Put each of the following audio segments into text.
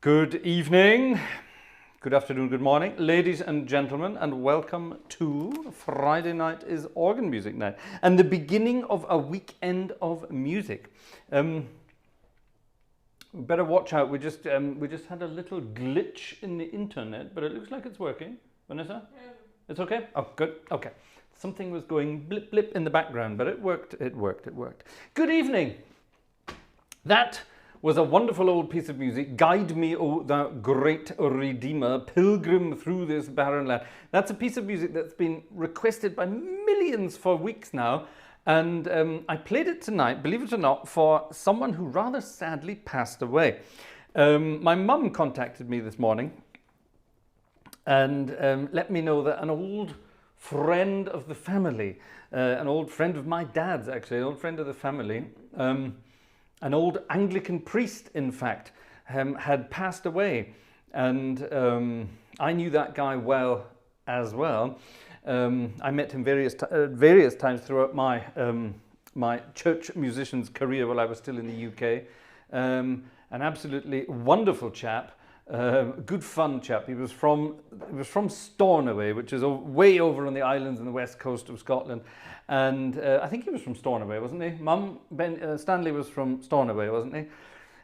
Good evening, good afternoon, good morning, ladies and gentlemen, and welcome to Friday night is organ music night and the beginning of a weekend of music. We better watch out. We just had a little glitch in the internet, but it looks like it's working. Vanessa, yeah. It's okay. Oh, good. Okay, something was going blip blip in the background, but it worked. It worked. Good evening. That was a wonderful old piece of music. Guide me, O thou great Redeemer, pilgrim through this barren land. That's a piece of music that's been requested by millions for weeks now. And I played it tonight, believe it or not, for someone who rather sadly passed away. My mum contacted me this morning and let me know that an old friend of the family, an old friend of my dad's actually, an old friend of the family, an old Anglican priest, in fact, had passed away. And I knew that guy well as well. I met him various times throughout my my church musician's career while I was still in the UK. An absolutely wonderful chap, good fun chap. He was from Stornoway, which is way over on the islands on the west coast of Scotland. And I think he was from Stornoway, wasn't he? Stanley was from Stornoway, wasn't he?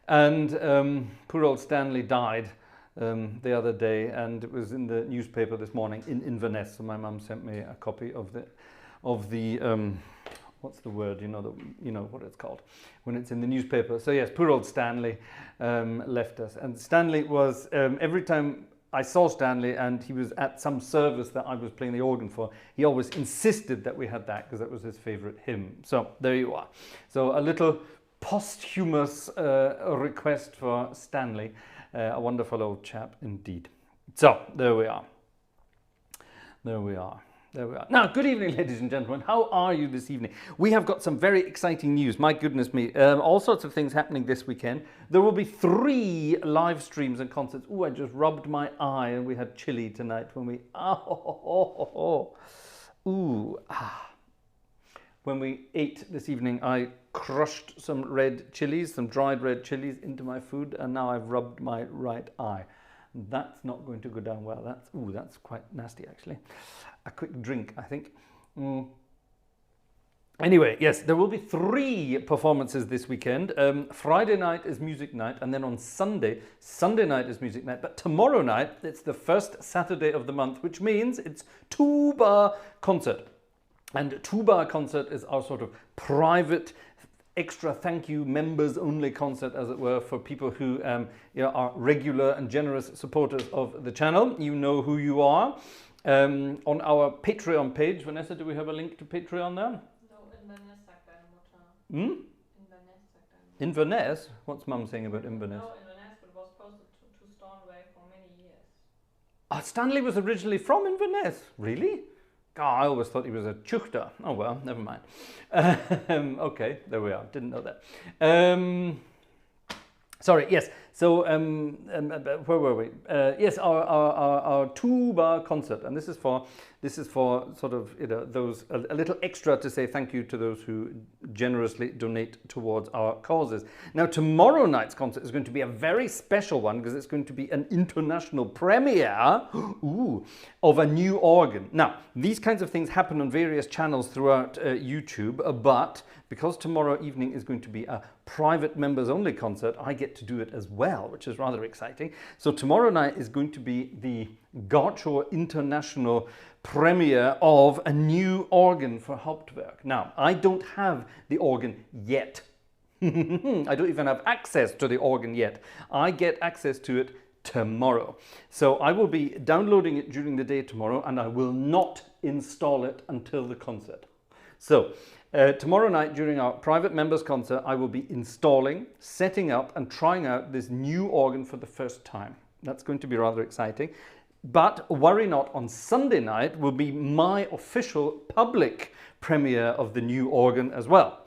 And poor old Stanley died the other day, and it was in the newspaper this morning in Inverness. So my mum sent me a copy of the what's the word? You know what it's called when it's in the newspaper. So yes, poor old Stanley left us. And Stanley was every time I saw Stanley and he was at some service that I was playing the organ for, he always insisted that we had that because that was his favorite hymn. So there you are. So a little posthumous request for Stanley, a wonderful old chap indeed. So there we are. Now, good evening, ladies and gentlemen. How are you this evening? We have got some very exciting news. My goodness me. All sorts of things happening this weekend. There will be 3 live streams and concerts. Oh, I just rubbed my eye and we had chili tonight when we... When we ate this evening, I crushed some red chilies, some dried red chilies into my food, and now I've rubbed my right eye. That's not going to go down well. That's quite nasty, actually. A quick drink, I think. Anyway, yes, there will be 3 performances this weekend. Friday night is music night, and then on Sunday night is music night. But tomorrow night, it's the first Saturday of the month, which means it's two-bar concert. And two-bar concert is our sort of private extra thank you members only concert, as it were, for people who are regular and generous supporters of the channel. You know who you are. On our Patreon page, Vanessa, do we have a link to Patreon there? No, Inverness sagt deine Mutter. Inverness. Inverness? What's Mum saying about Inverness? No, Inverness, but was posted to Stornoway for many years. Oh, Stanley was originally from Inverness. Really? God, I always thought he was a Chuchter. Oh well, never mind. Okay, there we are. Didn't know that. Sorry, yes. So, where were we? Yes, our two-bar concert, and this is for sort of those a little extra to say thank you to those who generously donate towards our causes. Now, tomorrow night's concert is going to be a very special one because it's going to be an international premiere of a new organ. Now, these kinds of things happen on various channels throughout YouTube, but because tomorrow evening is going to be a private members only concert, I get to do it as well, which is rather exciting. So tomorrow night is going to be the Gartshore International premiere of a new organ for Hauptwerk. Now, I don't have the organ yet. I don't even have access to the organ yet. I get access to it tomorrow. So I will be downloading it during the day tomorrow, and I will not install it until the concert. So tomorrow night during our private members concert, I will be installing, setting up and trying out this new organ for the first time. That's going to be rather exciting. But worry not, on Sunday night will be my official public premiere of the new organ as well,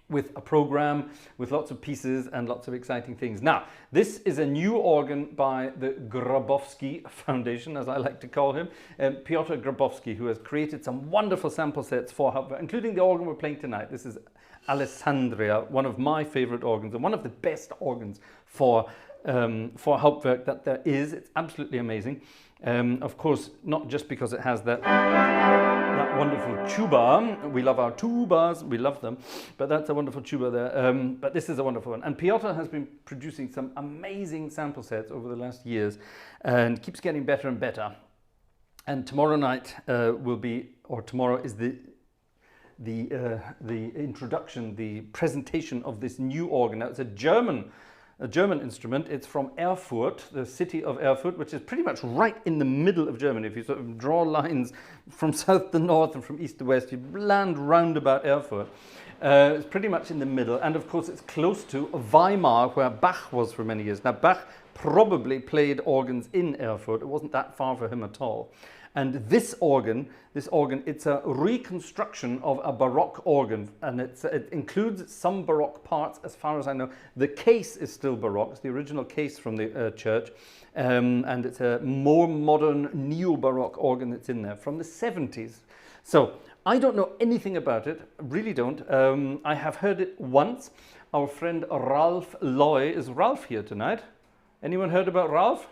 with a program, with lots of pieces and lots of exciting things. Now, this is a new organ by the Grabowski Foundation, as I like to call him, Piotr Grabowski, who has created some wonderful sample sets for Hauptwerk, including the organ we're playing tonight. This is Alessandria, one of my favorite organs and one of the best organs for for Hauptwerk that there is. It's absolutely amazing. Of course, not just because it has that wonderful tuba. We love our tubas, we love them, but that's a wonderful tuba there. But this is a wonderful one. And Piotr has been producing some amazing sample sets over the last years and keeps getting better and better. And tomorrow night tomorrow is the introduction, the presentation of this new organ. Now, it's a German instrument. It's from Erfurt, the city of Erfurt, which is pretty much right in the middle of Germany. If you sort of draw lines from south to north and from east to west, you land round about Erfurt. It's pretty much in the middle. And of course, it's close to Weimar, where Bach was for many years. Now, Bach probably played organs in Erfurt. It wasn't that far for him at all. And this organ, it's a reconstruction of a Baroque organ, and it includes some Baroque parts, as far as I know. The case is still Baroque. It's the original case from the church, and it's a more modern neo-Baroque organ that's in there from the 70s. So I don't know anything about it, really don't. I have heard it once. Our friend Ralph Loy, is Ralph here tonight? Anyone heard about Ralph?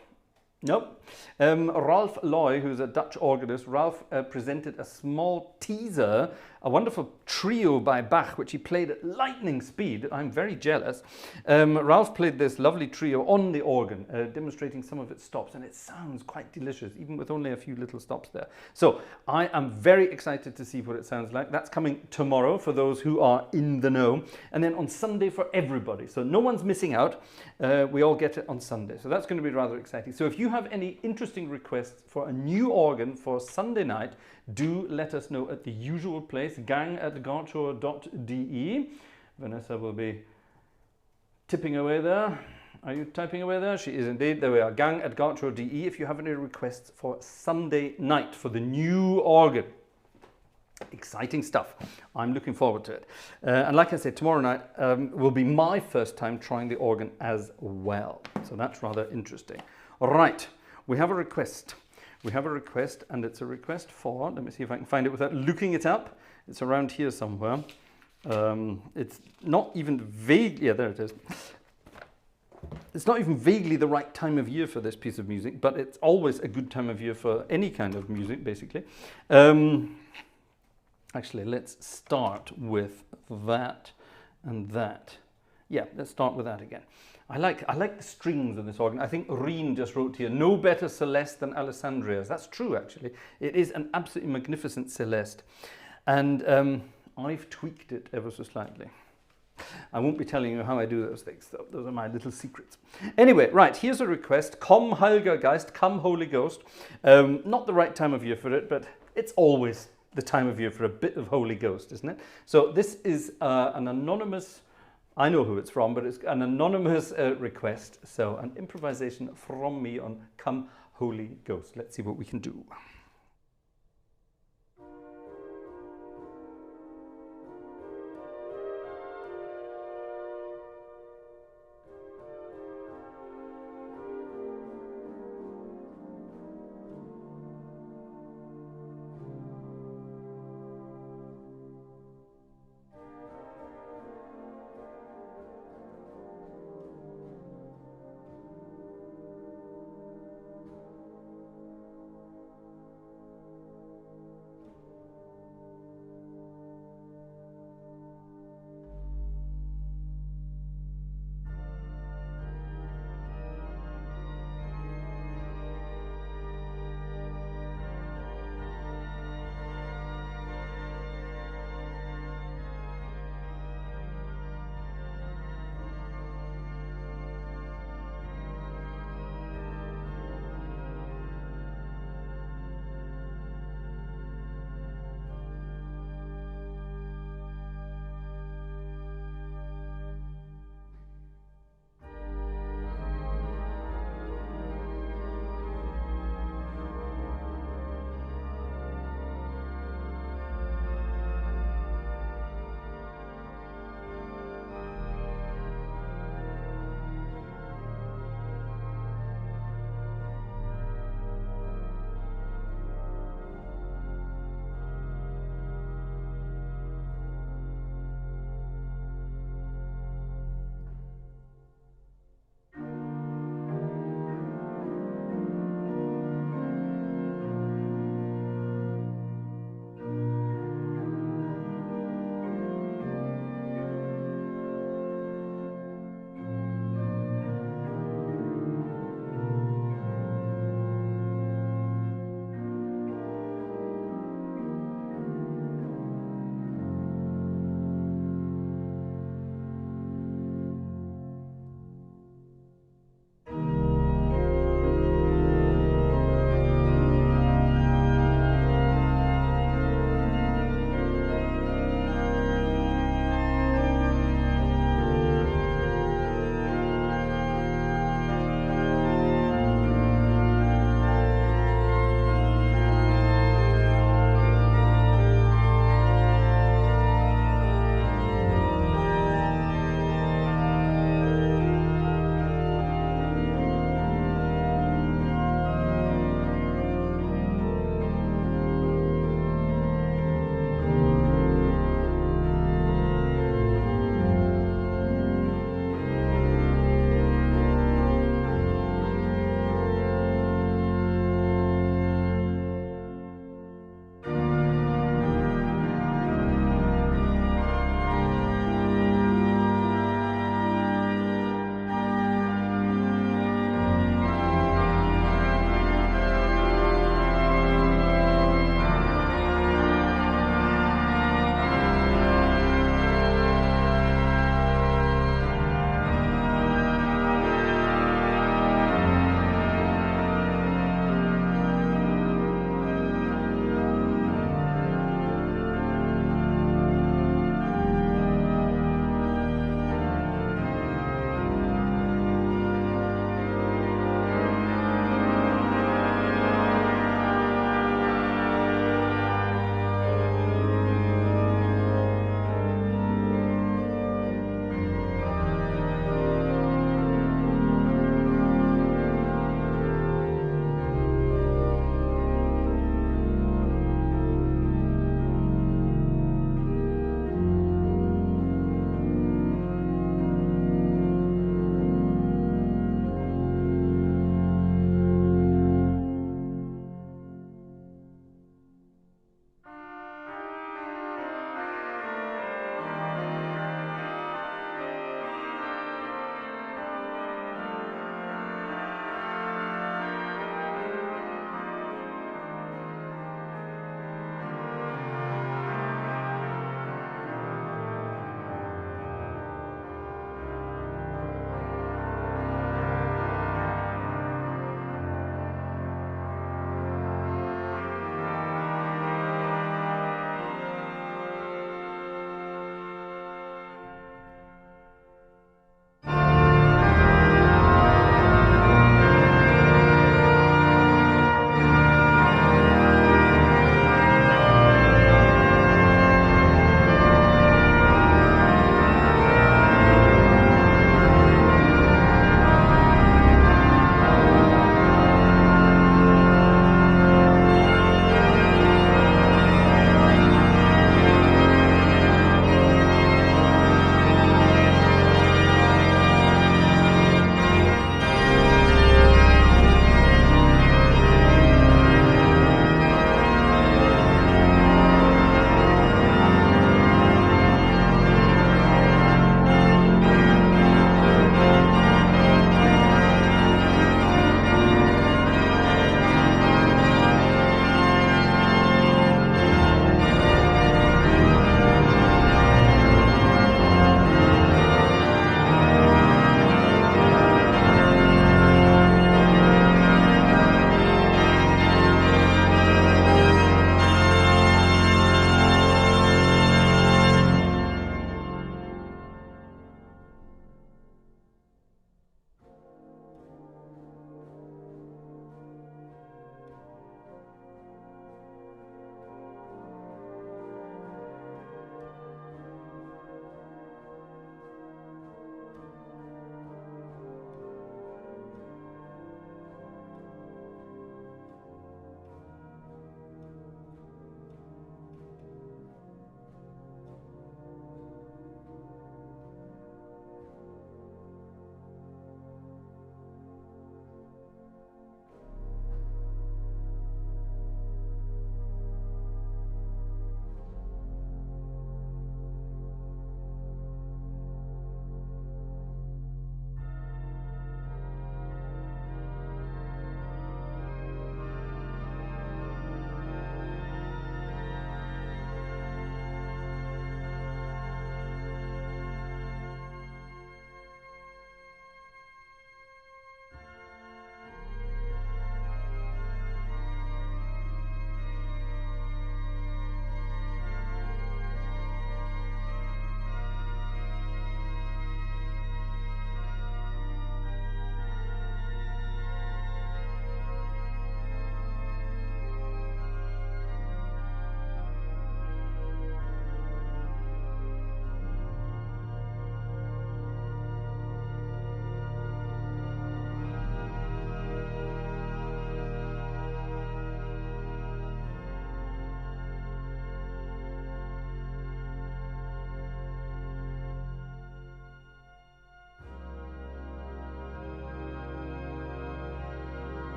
Nope. Ralph Loy, who's a Dutch organist, Ralph presented a small teaser, a wonderful trio by Bach, which he played at lightning speed. I'm very jealous. Ralph played this lovely trio on the organ, demonstrating some of its stops, and it sounds quite delicious, even with only a few little stops there. So I am very excited to see what it sounds like. That's coming tomorrow for those who are in the know, and then on Sunday for everybody. So no one's missing out. We all get it on Sunday. So that's going to be rather exciting. So if you have any interesting requests for a new organ for Sunday night, do let us know at the usual place, gang@gartshore.de. Vanessa will be tipping away there. Are you typing away there? She is indeed. There we are, gang@gartshore.de if you have any requests for Sunday night for the new organ. Exciting stuff. I'm looking forward to it. And like I said, tomorrow night will be my first time trying the organ as well. So that's rather interesting. All right, we have a request. We have a request, and it's a request for, let me see if I can find it without looking it up. It's around here somewhere. It's not even vaguely, yeah, there it is. It's not even vaguely the right time of year for this piece of music, but it's always a good time of year for any kind of music, basically. Actually, let's start with that and that. Yeah, let's start with that again. I like the strings of this organ. I think Rien just wrote here, no better Celeste than Alessandria's. That's true, actually. It is an absolutely magnificent Celeste. And I've tweaked it ever so slightly. I won't be telling you how I do those things, though. Those are my little secrets. Anyway, right, here's a request. Komm, Heiliger Geist, come, Holy Ghost. Not the right time of year for it, but it's always the time of year for a bit of Holy Ghost, isn't it? So this is an anonymous, I know who it's from, but it's an anonymous request. So an improvisation from me on Come Holy Ghost. Let's see what we can do.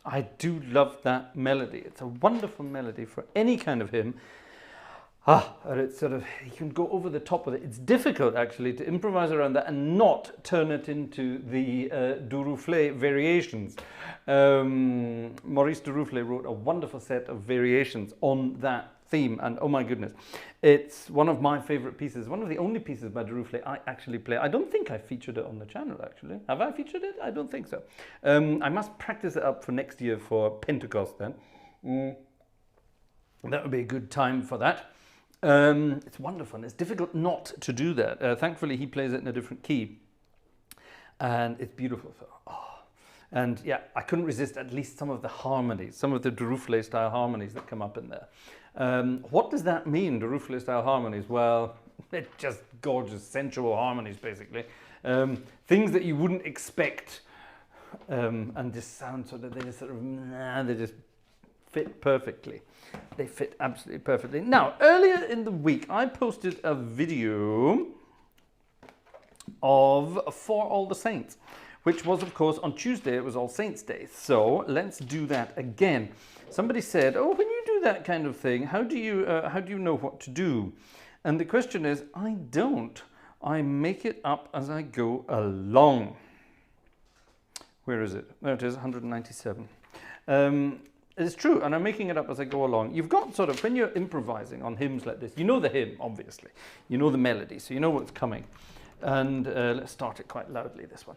I do love that melody. It's a wonderful melody for any kind of hymn. And it's sort of, you can go over the top with it. It's difficult actually to improvise around that and not turn it into the Duruflé variations. Maurice Duruflé wrote a wonderful set of variations on that theme, and oh my goodness, it's one of my favorite pieces, one of the only pieces by Duruflé I actually play. I don't think I featured it on the channel actually. Have I featured it? I don't think so. I must practice it up for next year for Pentecost then. That would be a good time for that. It's wonderful, and it's difficult not to do that. Thankfully he plays it in a different key and it's beautiful. So, and yeah, I couldn't resist at least some of the harmonies, some of the Duruflé style harmonies that come up in there. What does that mean, Duruflé style harmonies? Well, they're just gorgeous, sensual harmonies, basically. Things that you wouldn't expect, and just sound sort of, they just fit perfectly. They fit absolutely perfectly. Now, earlier in the week, I posted a video of For All the Saints, which was, of course, on Tuesday. It was All Saints' Day. So let's do that again. Somebody said, "Oh, when you do that kind of thing, how do you know what to do?" And the question is, I don't. I make it up as I go along. Where is it? There it is, 197. It's true, and I'm making it up as I go along. You've got sort of, when you're improvising on hymns like this, you know the hymn, obviously. You know the melody, so you know what's coming. And let's start it quite loudly, this one.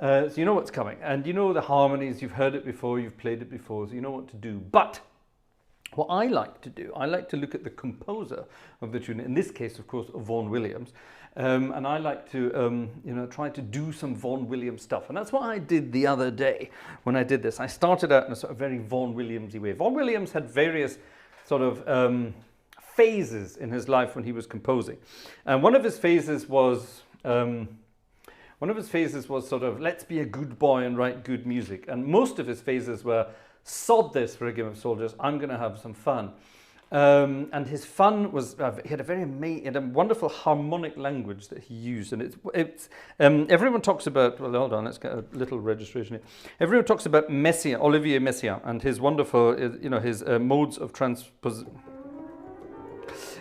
So you know what's coming, and you know the harmonies, you've heard it before, you've played it before, so you know what to do. But what I like to do, I like to look at the composer of the tune, in this case, of course, Vaughan Williams, and I like to, try to do some Vaughan Williams stuff. And that's what I did the other day when I did this. I started out in a sort of very Vaughan Williams-y way. Vaughan Williams had various sort of phases in his life when he was composing. And one of his phases was sort of, let's be a good boy and write good music. And most of his phases were, sod this for a game of soldiers, I'm going to have some fun. And his fun was, he had a wonderful harmonic language that he used. And everyone talks about, well, hold on, let's get a little registration here. Everyone talks about Olivier Messiaen, and his wonderful, his modes of transposition.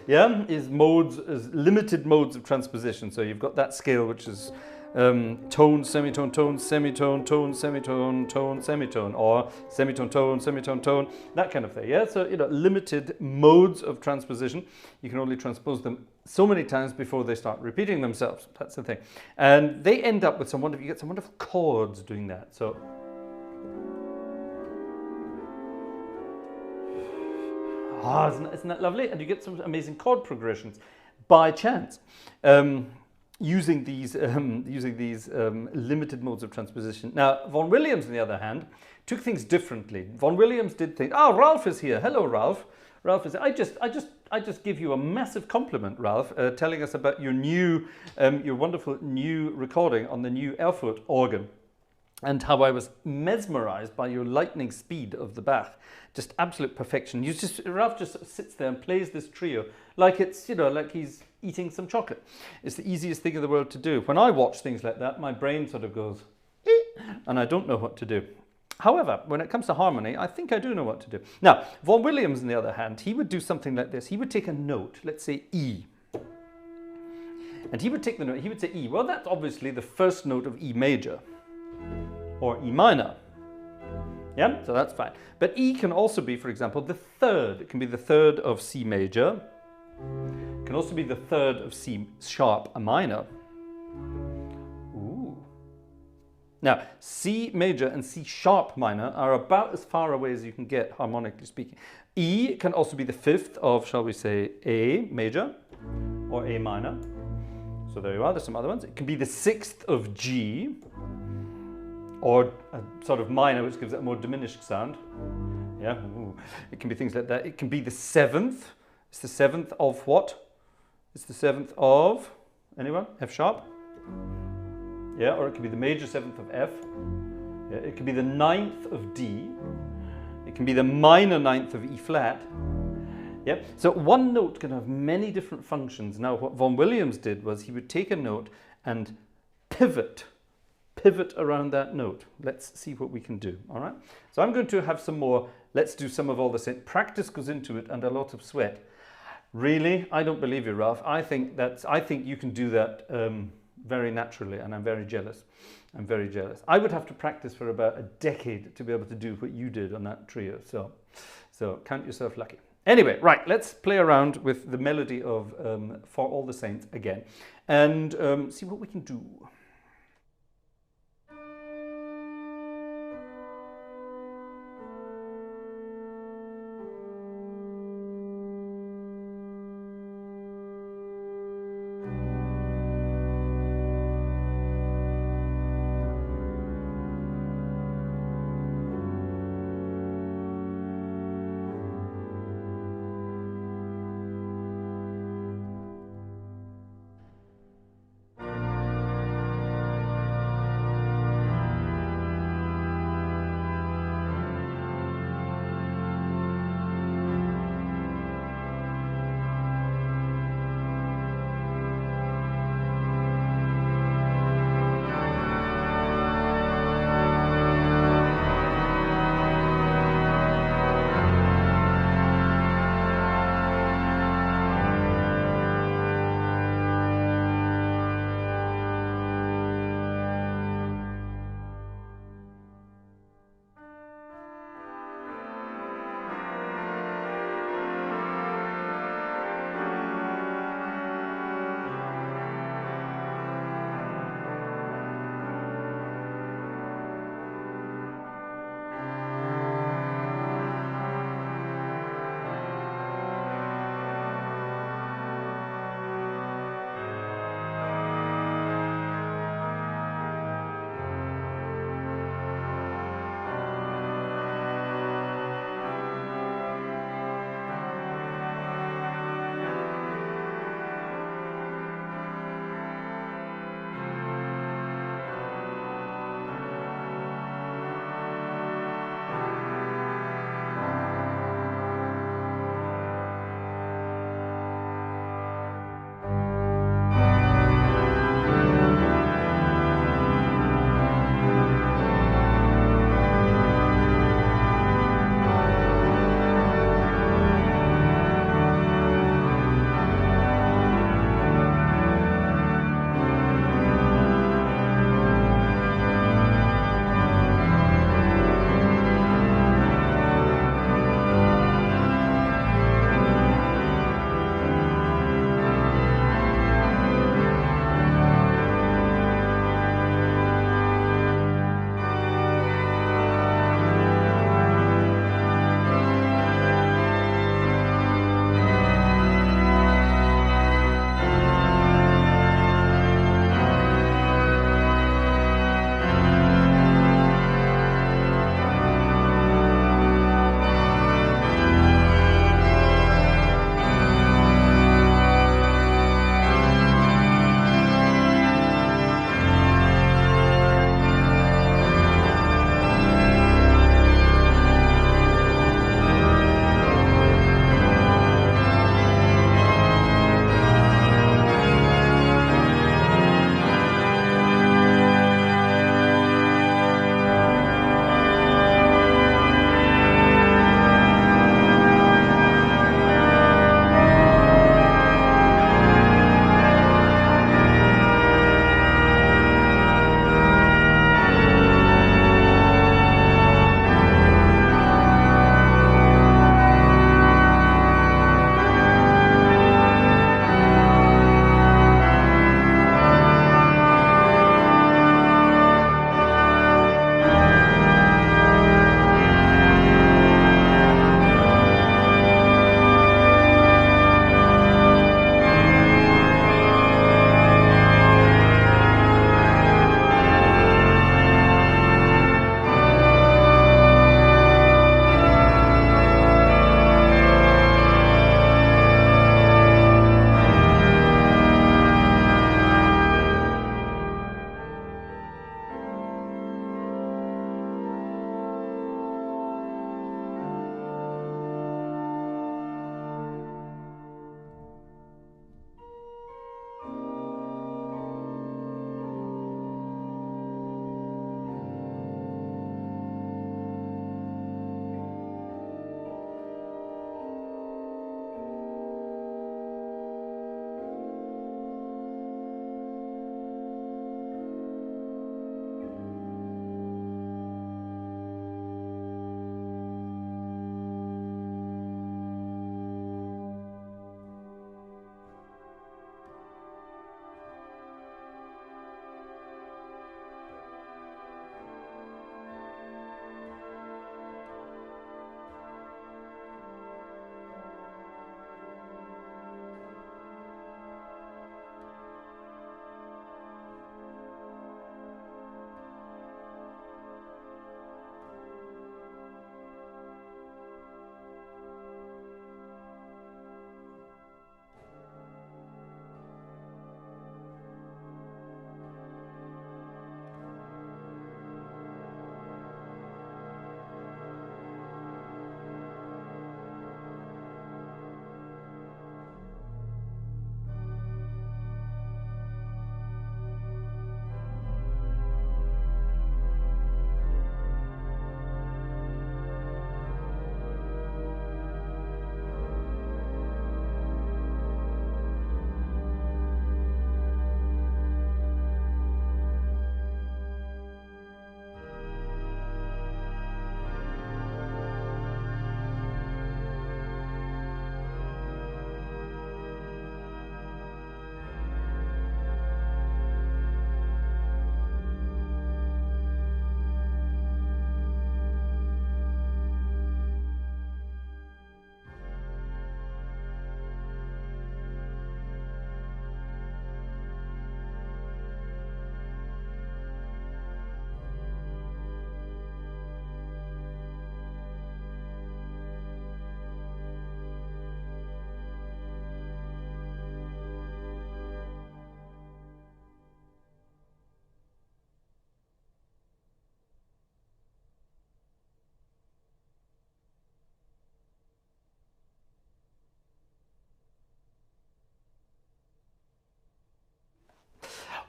Yeah, his limited modes of transposition. So you've got that scale, which is tone, semitone, tone, semitone, tone, semitone, tone, semitone, or semitone, tone, semitone, tone, that kind of thing. Yeah, so limited modes of transposition. You can only transpose them so many times before they start repeating themselves. That's the thing, and they end up with you get some wonderful chords doing that. So. Isn't that lovely? And you get some amazing chord progressions by chance. Using these limited modes of transposition. Now, Vaughan Williams, on the other hand, took things differently. Vaughan Williams did things. Oh, Ralph is here. Hello, Ralph. Ralph is. I just give you a massive compliment, Ralph, telling us about your your wonderful new recording on the new Erfurt organ, and how I was mesmerized by your lightning speed of the Bach. Just absolute perfection. Ralph just sits there and plays this trio like it's, like he's eating some chocolate. It's the easiest thing in the world to do. When I watch things like that, my brain sort of goes, and I don't know what to do. However, when it comes to harmony, I think I do know what to do. Now, Vaughan Williams, on the other hand, he would do something like this. He would take a note, let's say E. And he would take the note, he would say E. Well, that's obviously the first note of E major or E minor. Yeah, so that's fine. But E can also be, for example, the third. It can be the third of C major. It can also be the third of C sharp minor. Ooh. Now, C major and C sharp minor are about as far away as you can get, harmonically speaking. E can also be the fifth of, shall we say, A major or A minor. So there you are, there's some other ones. It can be the sixth of G, or a sort of minor, which gives it a more diminished sound. Yeah, ooh. It can be things like that. It can be the seventh. It's the seventh of what? It's the seventh of, anyone? F sharp? Yeah, or it can be the major seventh of F. Yeah, it can be the ninth of D. It can be the minor ninth of E flat. Yeah, so one note can have many different functions. Now, what Vaughan Williams did was he would take a note and pivot pivot around that note. Let's see what we can do, all right? So I'm going to have some more, let's do some of all the same. Practice goes into it and a lot of sweat. Really? I don't believe you, Ralph. I think you can do that very naturally, and I'm very jealous. I'm very jealous. I would have to practice for about a decade to be able to do what you did on that trio. So count yourself lucky. Anyway, right, let's play around with the melody of For All the Saints again and see what we can do.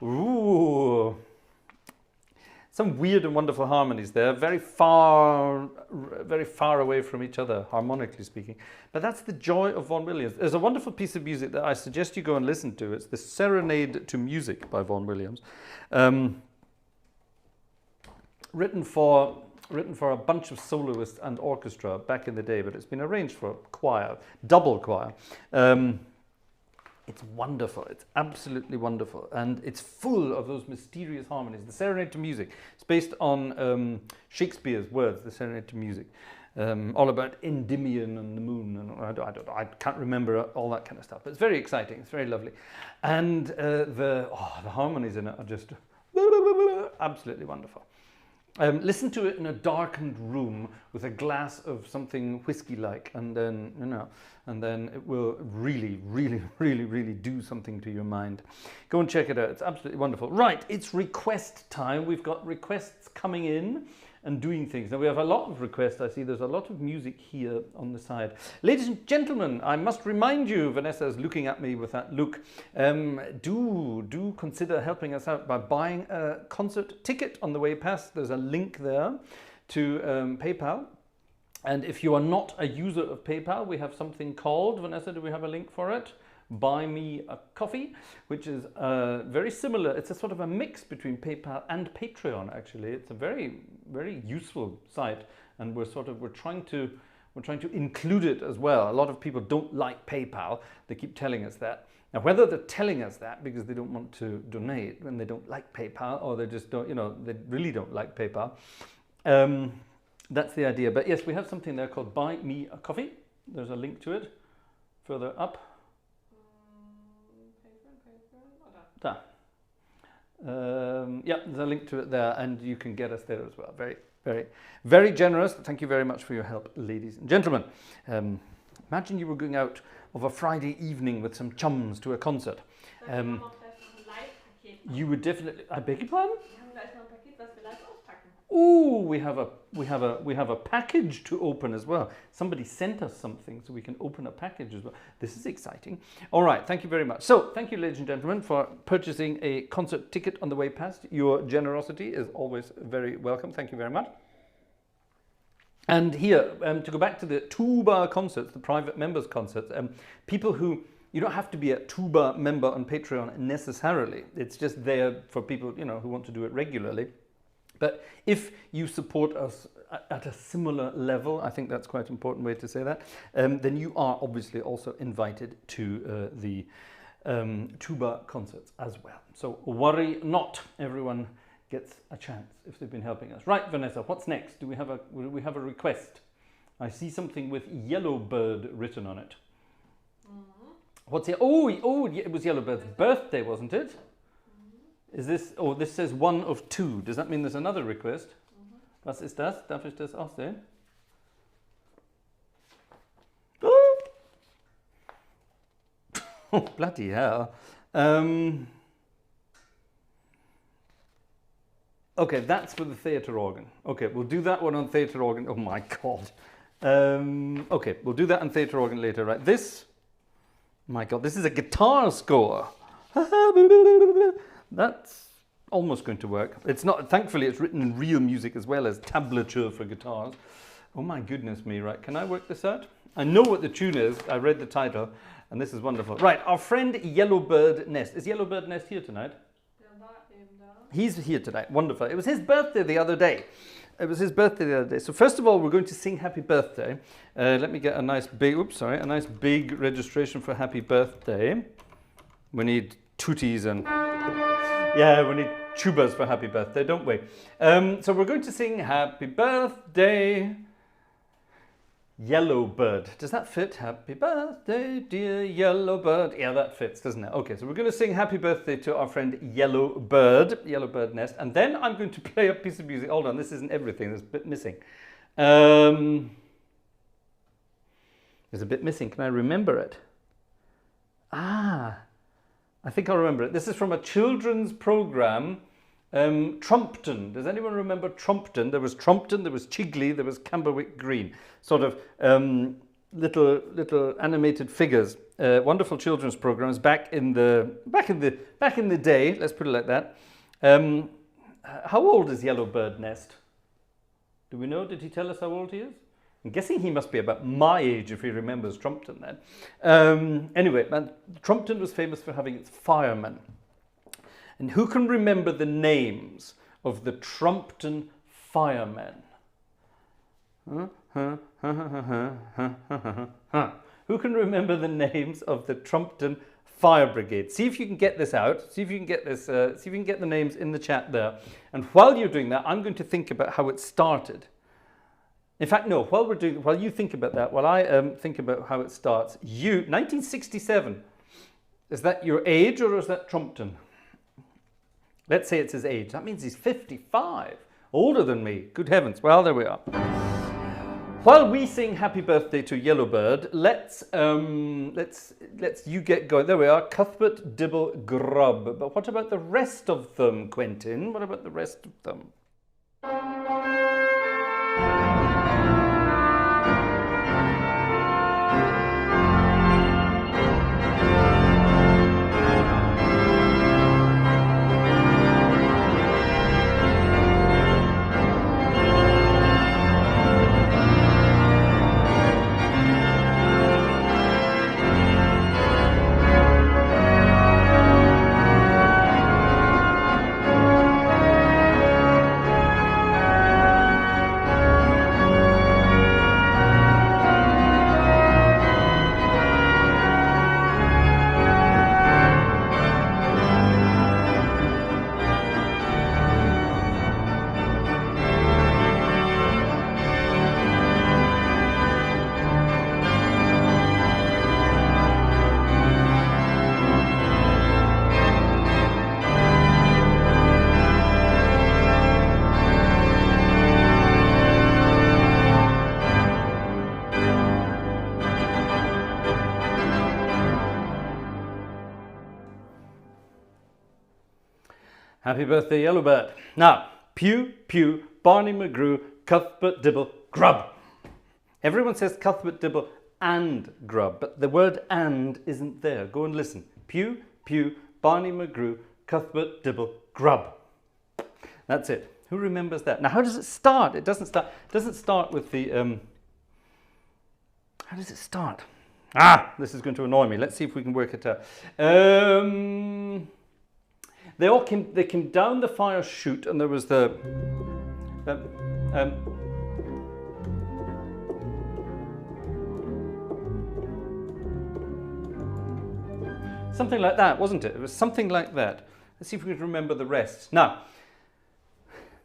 Ooh. Some weird and wonderful harmonies there, very far away from each other, harmonically speaking. But that's the joy of Vaughan Williams. There's a wonderful piece of music that I suggest you go and listen to. It's the Serenade to Music by Vaughan Williams. Written for a bunch of soloists and orchestra back in the day, but it's been arranged for choir, double choir. It's wonderful. It's absolutely wonderful. And it's full of those mysterious harmonies. The Serenade to Music. It's based on Shakespeare's words, the Serenade to Music. All about Endymion and the moon. And I can't remember all that kind of stuff. But it's very exciting. It's very lovely. And the harmonies in it are just absolutely wonderful. Listen to it in a darkened room with a glass of something whiskey-like, and then it will really, really, really, really do something to your mind. Go and check it out. It's absolutely wonderful. Right, it's request time. We've got requests coming in and doing things. Now we have a lot of requests. I see there's a lot of music here on the side. Ladies and gentlemen, I must remind you, Vanessa is looking at me with that look, do consider helping us out by buying a concert ticket on the way past. There's a link there to PayPal. And if you are not a user of PayPal, we have something called, Vanessa, do we have a link for it? Buy Me a Coffee, which is very similar. It's a sort of a mix between PayPal and Patreon, actually. It's a very, very useful site, and we're trying to include it as well. A lot of people don't like PayPal. They keep telling us that. Now, whether they're telling us that because they don't want to donate when they don't like PayPal, or they just don't, they really don't like PayPal, that's the idea. But yes, we have something there called Buy Me a Coffee. There's a link to it further up. There. Yeah, there's a link to it there, and you can get us there as well. Very, very, very generous. Thank you very much for your help, ladies and gentlemen. Imagine you were going out of a Friday evening with some chums to a concert. You would definitely. I beg your pardon? Oh, we have a package to open as well. Somebody sent us something, so we can open a package as well. This is exciting. All right, thank you very much. So, thank you, ladies and gentlemen, for purchasing a concert ticket on the way past. Your generosity is always very welcome. Thank you very much. And here, to go back to the Tuba concerts, the private members concerts, people who, you don't have to be a Tuba member on Patreon necessarily. It's just there for people, who want to do it regularly. But if you support us at a similar level, I think that's quite an important way to say that, then you are obviously also invited to the tuba concerts as well. So worry not, everyone gets a chance if they've been helping us. Right, Vanessa, what's next? Do we have a request? I see something with Yellowbird written on it. Mm-hmm. What's it? Oh, it was Yellowbird's birthday, wasn't it? Is this, this says 1 of 2. Does that mean there's another request? Mm-hmm. Was ist das? Darf ich das auch sehen? Oh, bloody hell. Okay, that's for the theatre organ. Okay, we'll do that one on theatre organ. Oh my God. Okay, we'll do that on theatre organ later, right? This, my God, this is a guitar score. That's almost going to work. It's not, thankfully it's written in real music as well as tablature for guitars. Oh my goodness me, right, can I work this out? I know what the tune is, I read the title, and this is wonderful. Right, our friend Yellowbird Nest. Is Yellowbird Nest here tonight? He's here tonight, wonderful. It was his birthday the other day. So first of all, we're going to sing Happy Birthday. Let me get a nice big, a nice big registration for Happy Birthday. We need tooties and... Yeah, we need tubas for Happy Birthday, don't we? So we're going to sing Happy Birthday, Yellowbird. Does that fit? Happy Birthday, dear Yellowbird. Yeah, that fits, doesn't it? Okay, so we're going to sing Happy Birthday to our friend Yellowbird Nest. And then I'm going to play a piece of music. Hold on, this isn't everything. There's a bit missing. There's a bit missing. Can I remember it? I think I'll remember it. This is from a children's program, Trumpton. Does anyone remember Trumpton? There was Trumpton, there was Chigley, there was Camberwick Green. Sort of little animated figures, wonderful children's programs back in the day. Let's put it like that. How old is Yellowbird Nest? Do we know? Did he tell us how old he is? I'm guessing he must be about my age if he remembers Trumpton then. Anyway, Trumpton was famous for having its firemen. And who can remember the names of the Trumpton firemen? Who can remember the names of the Trumpton Fire Brigade? See if you can get this out. See if you can get this. See if you can get the names in the chat there. And while you're doing that, I'm going to think about how it started. In fact, no. While you think about that, while I think about how it starts, 1967. Is that your age or is that Trumpton? Let's say it's his age. That means he's 55, older than me. Good heavens. Well, there we are. While we sing happy birthday to Yellowbird, let's you get going. There we are, Cuthbert, Dibble, Grubb. But what about the rest of them, Quentin? What about the rest of them? Happy birthday, Yellowbird. Now, Pew, Pew, Barney McGrew, Cuthbert, Dibble, Grubb. Everyone says Cuthbert, Dibble, and Grubb, but the word and isn't there. Go and listen. Pew, Pew, Barney McGrew, Cuthbert, Dibble, Grubb. That's it. Who remembers that? Now, how does it start? It doesn't start with the... How does it start? This is going to annoy me. Let's see if we can work it out. They came down the fire chute, and there was the something like that, wasn't it? It was something like that. Let's see if we can remember the rest. Now,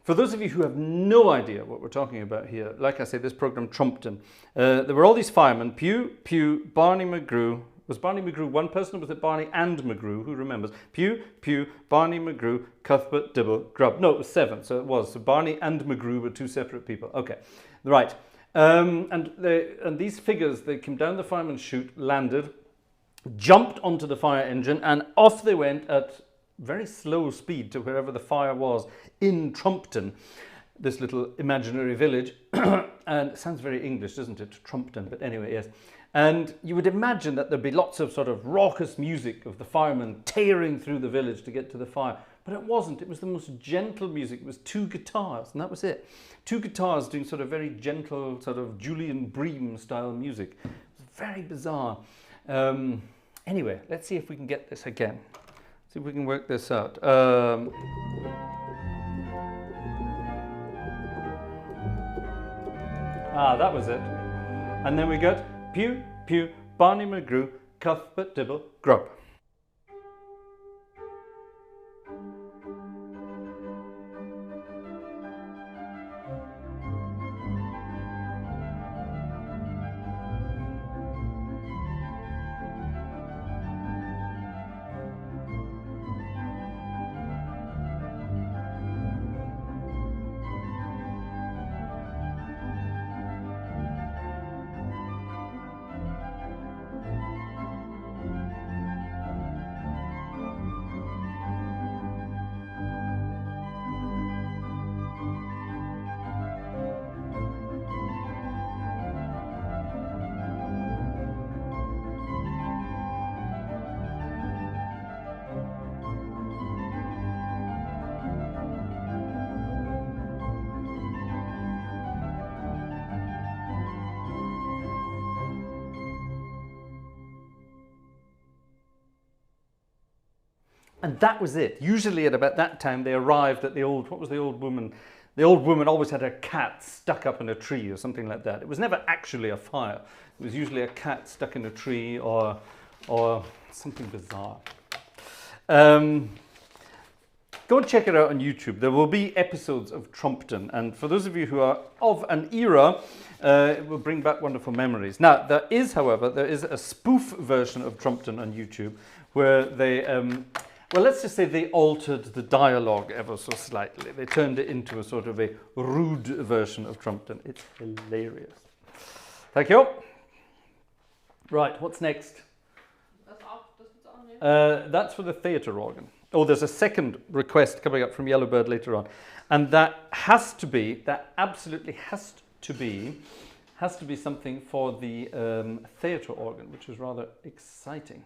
for those of you who have no idea what we're talking about here, like I say, this program Trumpton, there were all these firemen: Pew, Pew, Barney McGrew. Was Barney McGrew one person, or was it Barney and McGrew? Who remembers? Pew, Pew, Barney McGrew, Cuthbert, Dibble, Grubb. No, it was 7, so it was. So Barney and McGrew were 2 separate people. Okay, right. And these figures, they came down the fireman's chute, landed, jumped onto the fire engine, and off they went at very slow speed to wherever the fire was in Trumpton, this little imaginary village. And it sounds very English, doesn't it? Trumpton, but anyway, yes. And you would imagine that there'd be lots of sort of raucous music of the firemen tearing through the village to get to the fire. But it wasn't. It was the most gentle music. It was 2 guitars, and that was it. 2 guitars doing sort of very gentle, sort of Julian Bream style music. It was very bizarre. Anyway, let's see if we can get this again. See if we can work this out. That was it. And then we got Pew, Pew, Barney McGrew, Cuthbert, Dibble, Grubb. And that was it. Usually at about that time they arrived at the old, what was the old woman? The old woman always had her cat stuck up in a tree or something like that. It was never actually a fire. It was usually a cat stuck in a tree or something bizarre. Go and check it out on YouTube. There will be episodes of Trumpton, and for those of you who are of an era, it will bring back wonderful memories. Now, however, there is a spoof version of Trumpton on YouTube where they, well, let's just say they altered the dialogue ever so slightly. They turned it into a sort of a rude version of Trumpton. It's hilarious. Thank you. Right, what's next? That's for the theatre organ. Oh, there's a second request coming up from Yellowbird later on. And that absolutely has to be something for the theatre organ, which is rather exciting.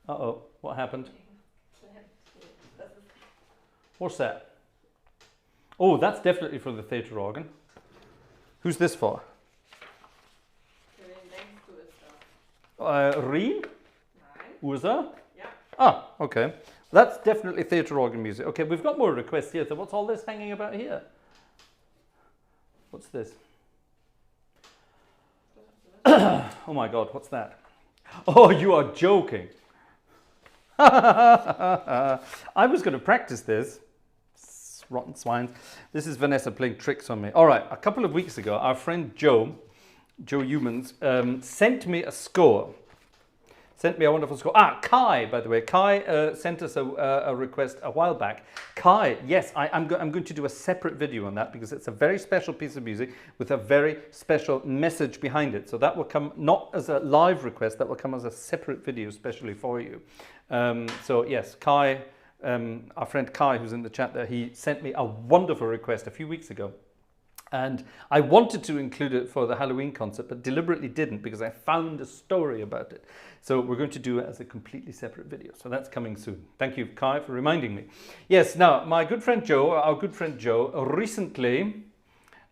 Uh-oh, what happened? What's that? Oh, that's definitely for the theatre organ. Who's this for? Rien? Ursa? Yeah. Ah, okay. That's definitely theatre organ music. Okay, we've got more requests here. So what's all this hanging about here? What's this? Oh my God, what's that? Oh, you are joking. I was going to practice this. Rotten swines. This is Vanessa playing tricks on me. All right, a couple of weeks ago, our friend Joe Humans, sent me a score. Sent me a wonderful score. Kai, by the way. Kai sent us a request a while back. Kai, yes, I'm going to do a separate video on that because it's a very special piece of music with a very special message behind it. So that will come not as a live request, that will come as a separate video especially for you. So yes, Kai, our friend Kai who's in the chat there, he sent me a wonderful request a few weeks ago. And I wanted to include it for the Halloween concert, but deliberately didn't because I found a story about it. So we're going to do it as a completely separate video. So that's coming soon. Thank you, Kai, for reminding me. Yes, now, my good friend Joe, our good friend Joe, recently,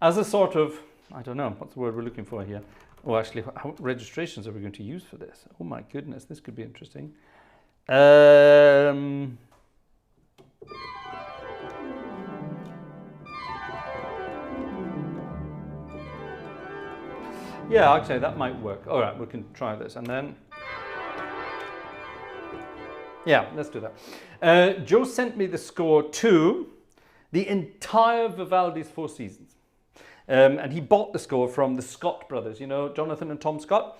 as a sort of, I don't know, what's the word we're looking for here? Oh, actually, how registrations are we going to use for this? Oh my goodness, this could be interesting. Yeah, actually, that might work. All right, we can try this. And then, yeah, let's do that. Joe sent me the score to the entire Vivaldi's Four Seasons. And he bought the score from the Scott brothers, you know, Jonathan and Tom Scott.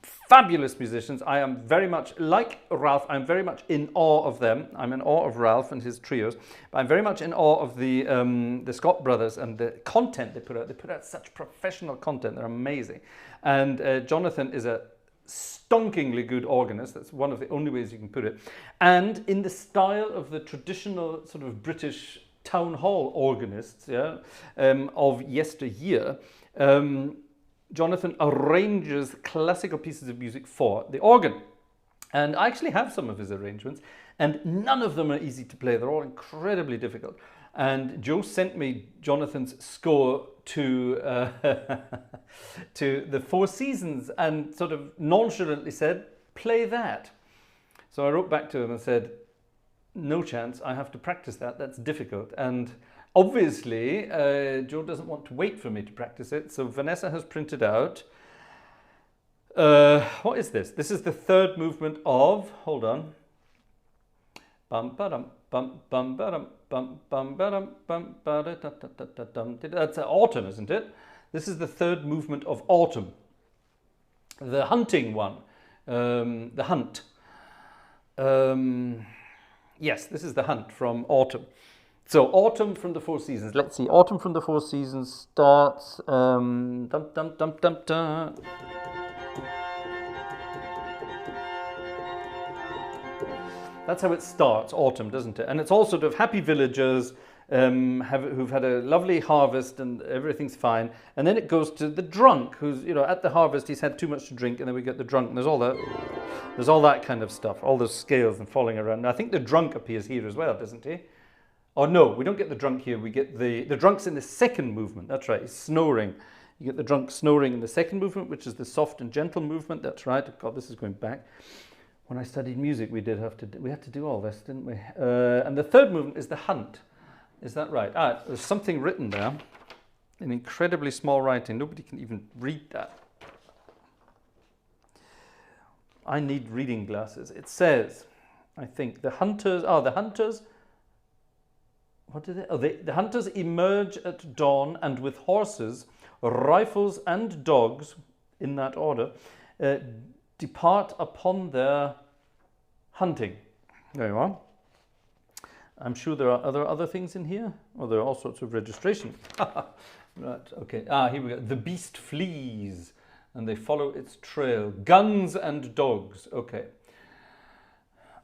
Fabulous musicians. I am very much, like Ralph, I'm very much in awe of them. I'm in awe of Ralph and his trios. But I'm very much in awe of the Scott brothers and the content they put out. They put out such professional content. They're amazing. And Jonathan is a stonkingly good organist. That's one of the only ways you can put it. And in the style of the traditional sort of British town hall organists, yeah, of yesteryear, Jonathan arranges classical pieces of music for the organ. And I actually have some of his arrangements, and none of them are easy to play. They're all incredibly difficult. And Joe sent me Jonathan's score to to the Four Seasons and sort of nonchalantly said, play that. So I wrote back to him and said, no chance, I have to practice that, that's difficult. And obviously, Joe doesn't want to wait for me to practice it, so Vanessa has printed out, what is this? This is the third movement of, hold on, bum ba-dum, bum bum ba-dum, bum bum ba-dum, bum ba-da-da-da-da-dum. That's Autumn, isn't it? This is the third movement of Autumn, the hunting one, the hunt. Yes, this is the hunt from Autumn. So Autumn from the Four Seasons. Let's see. Autumn from the Four Seasons starts. Dum, dum, dum, dum, dum. That's how it starts, autumn, doesn't it? And it's all sort of happy villagers who've had a lovely harvest and everything's fine. And then it goes to the drunk who's, you know, at the harvest he's had too much to drink, and then we get the drunk. And there's all that kind of stuff, all those scales and falling around. And I think the drunk appears here as well, doesn't he? Oh no, we don't get the drunk here. We get the drunk's in the second movement. That's right, he's snoring. You get the drunk snoring in the second movement, which is the soft and gentle movement. That's right. God, this is going back. when I studied music, we had to do all this, didn't we? And the third movement is the hunt. Is that right? There's something written there in incredibly small writing. Nobody can even read that. I need reading glasses. It says, I think, the hunters. What did it? The hunters emerge at dawn and with horses, rifles, and dogs, in that order, depart upon their hunting. There you are. I'm sure there are other things in here. Oh, there are all sorts of registration. Right, okay. Here we go. The beast flees and they follow its trail. Guns and dogs. Okay.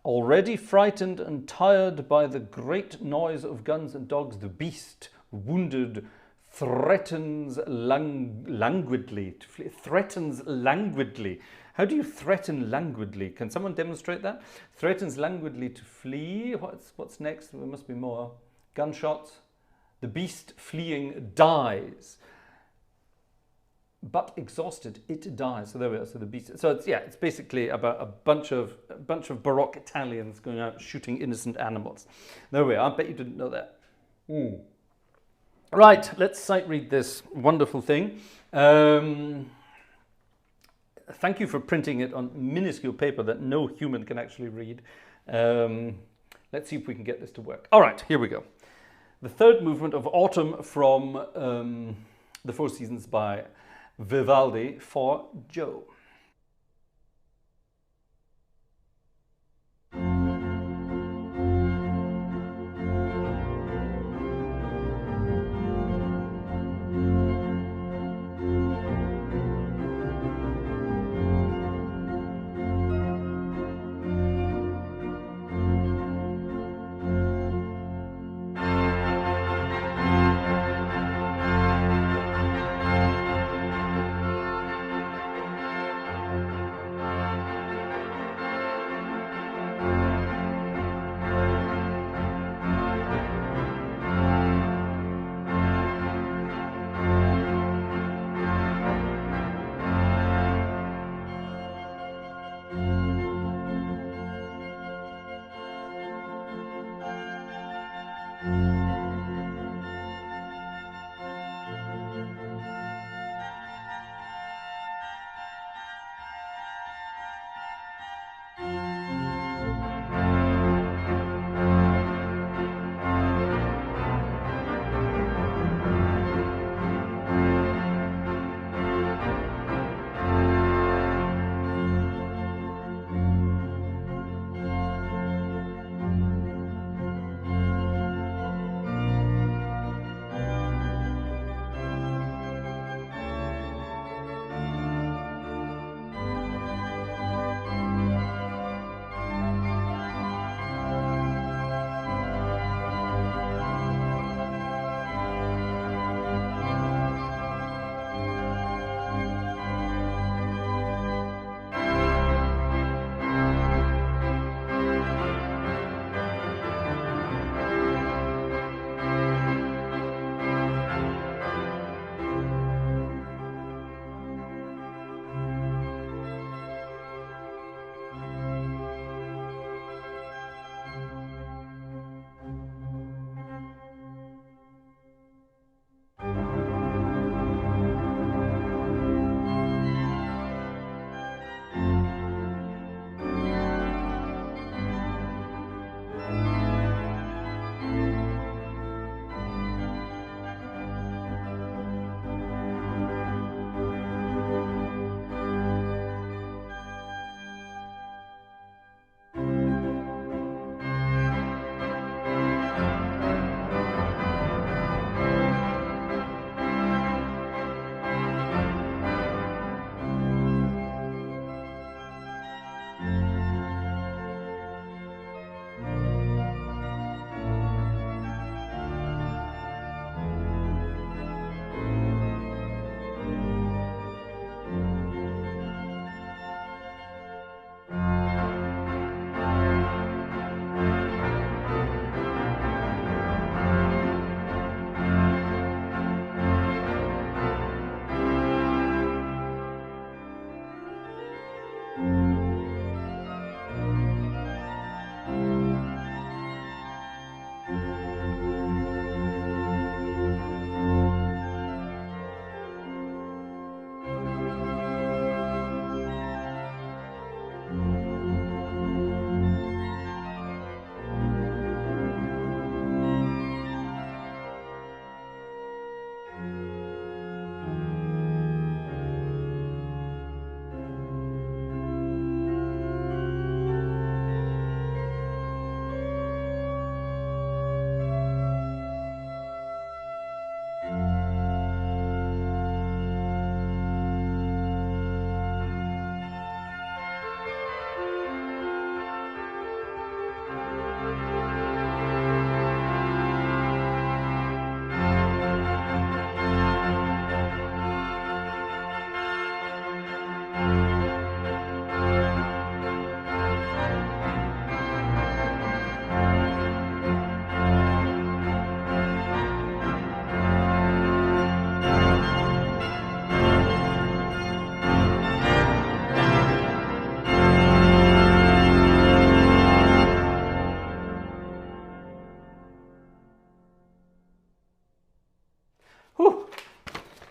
Already frightened and tired by the great noise of guns and dogs, the beast, wounded, threatens languidly. Threatens languidly. How do you threaten languidly? Can someone demonstrate that? Threatens languidly to flee. What's next? There must be more. Gunshots. The beast fleeing dies. But exhausted, it dies. So there we are. So the beast. So it's basically about a bunch of Baroque Italians going out shooting innocent animals. There we are. I bet you didn't know that. Right. Let's sight read this wonderful thing. Thank you for printing it on minuscule paper that no human can actually read. Let's see if we can get this to work. All right. Here we go. The third movement of Autumn from The Four Seasons by Vivaldi for Joe.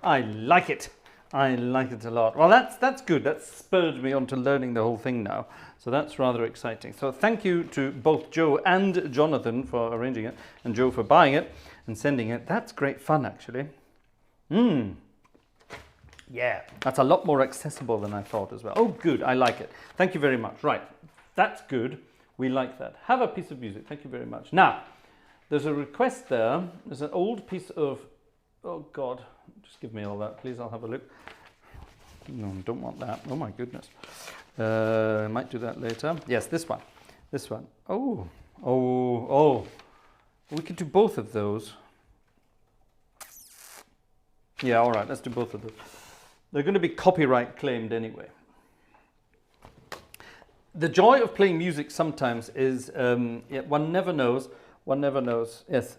I like it. I like it a lot. Well, that's good. That's spurred me on to learning the whole thing now. So that's rather exciting. So thank you to both Joe and Jonathan for arranging it, and Joe for buying it and sending it. That's great fun, actually. Yeah, that's a lot more accessible than I thought as well. Oh, good. I like it. Thank you very much. Right. That's good. We like that. Have a piece of music. Thank you very much. Now, there's a request there. There's an old piece of... Oh, God. Just give me all that, please. I'll have a look. No, I don't want that. Oh, my goodness. I might do that later. Yes, this one. This one. Oh. We could do both of those. Yeah, all right. Let's do both of those. They're going to be copyright claimed anyway. The joy of playing music sometimes is one never knows. One never knows. Yes.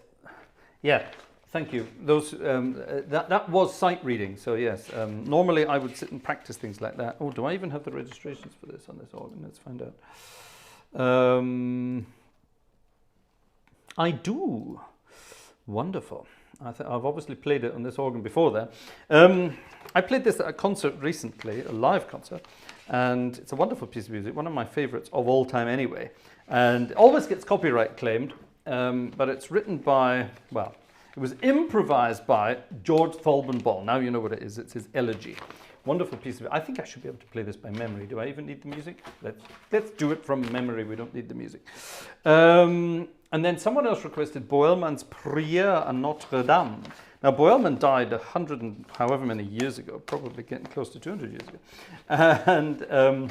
Yeah. Thank you. Those that was sight reading. So yes. Normally I would sit and practice things like that. Oh, do I even have the registrations for this on this organ? Let's find out. I do. Wonderful. I've obviously played it on this organ before there. I played this at a concert recently, a live concert, and it's a wonderful piece of music, one of my favorites of all time anyway. And it always gets copyright claimed, but it's written by, well, it was improvised by George Thalbenball. Now you know what it is. It's his elegy. Wonderful piece of it. I think I should be able to play this by memory. Do I even need the music? Let's do it from memory. We don't need the music. And then someone else requested Boelmann's Prière à Notre Dame. Now, Boelmann died 100 and however many years ago, probably getting close to 200 years ago. And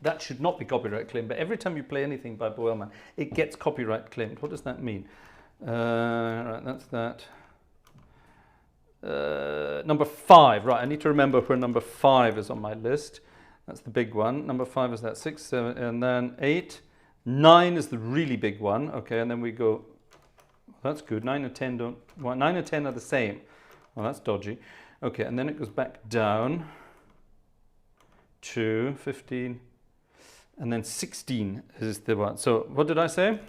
that should not be copyright claimed, but every time you play anything by Boelmann, it gets copyright claimed. What does that mean? Right, that's that. Number 5, right, I need to remember where number 5 is on my list. That's the big one. Number 5 is that 6, 7, and then 8. 9 is the really big one, okay, and then we go, that's good, 9 and 10 don't, well, 9 and 10 are the same. Well, that's dodgy. Okay, and then it goes back down to 15, and then 16 is the one. So what did I say?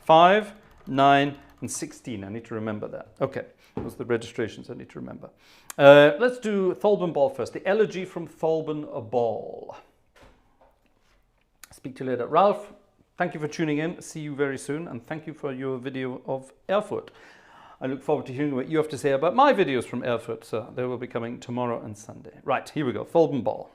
5, 9, and 16. I need to remember that. Okay, those are the registrations I need to remember. Let's do Thalbenball first. The elegy from Thalbenball. Speak to you later. Ralph, thank you for tuning in. See you very soon. And thank you for your video of Erfurt. I look forward to hearing what you have to say about my videos from Erfurt. So they will be coming tomorrow and Sunday. Right, here we go. Thalbenball.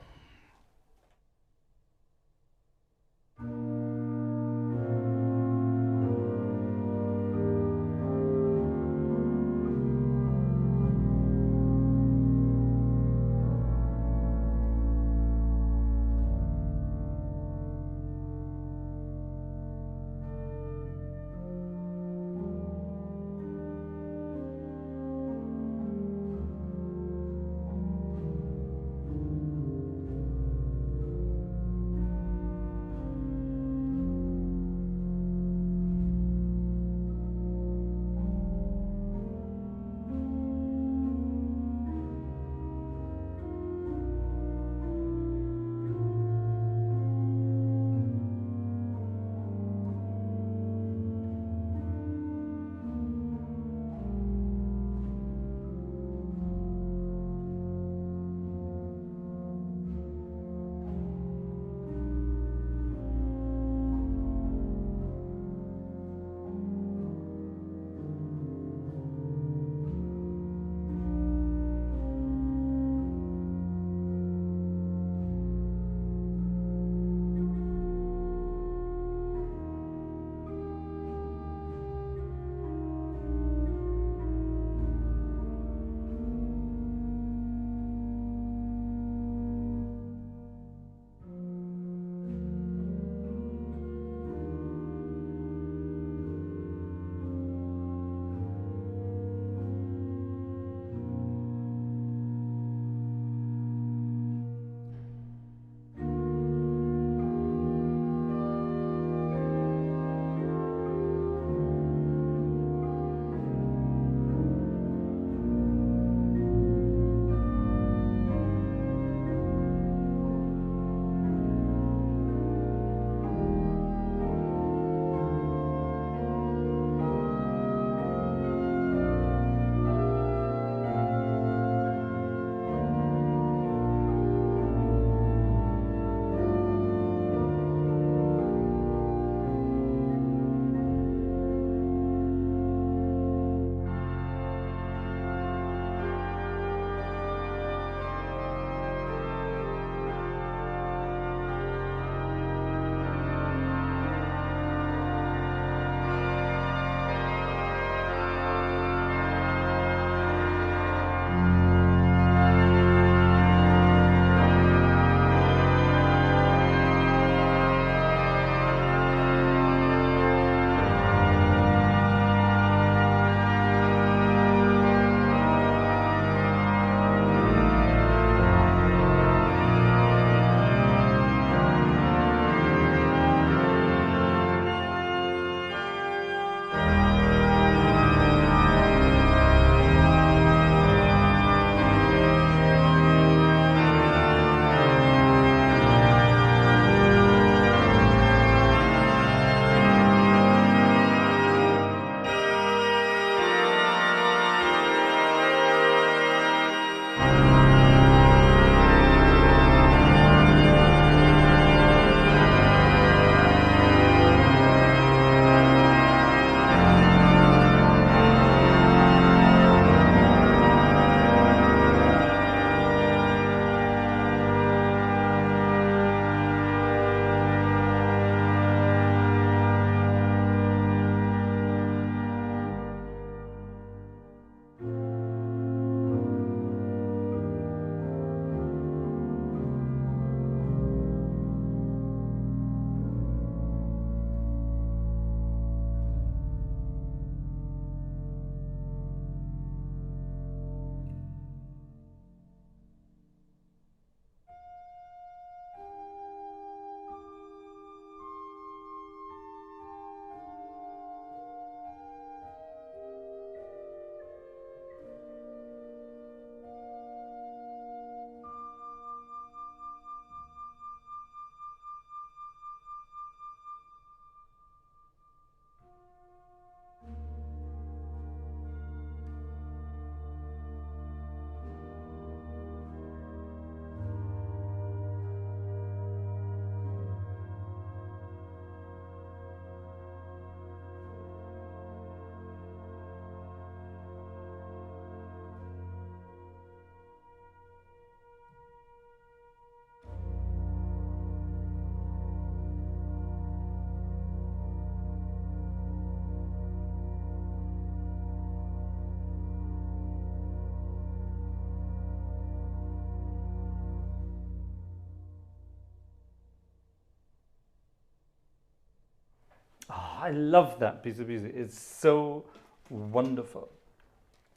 Oh, I love that piece of music. It's so wonderful.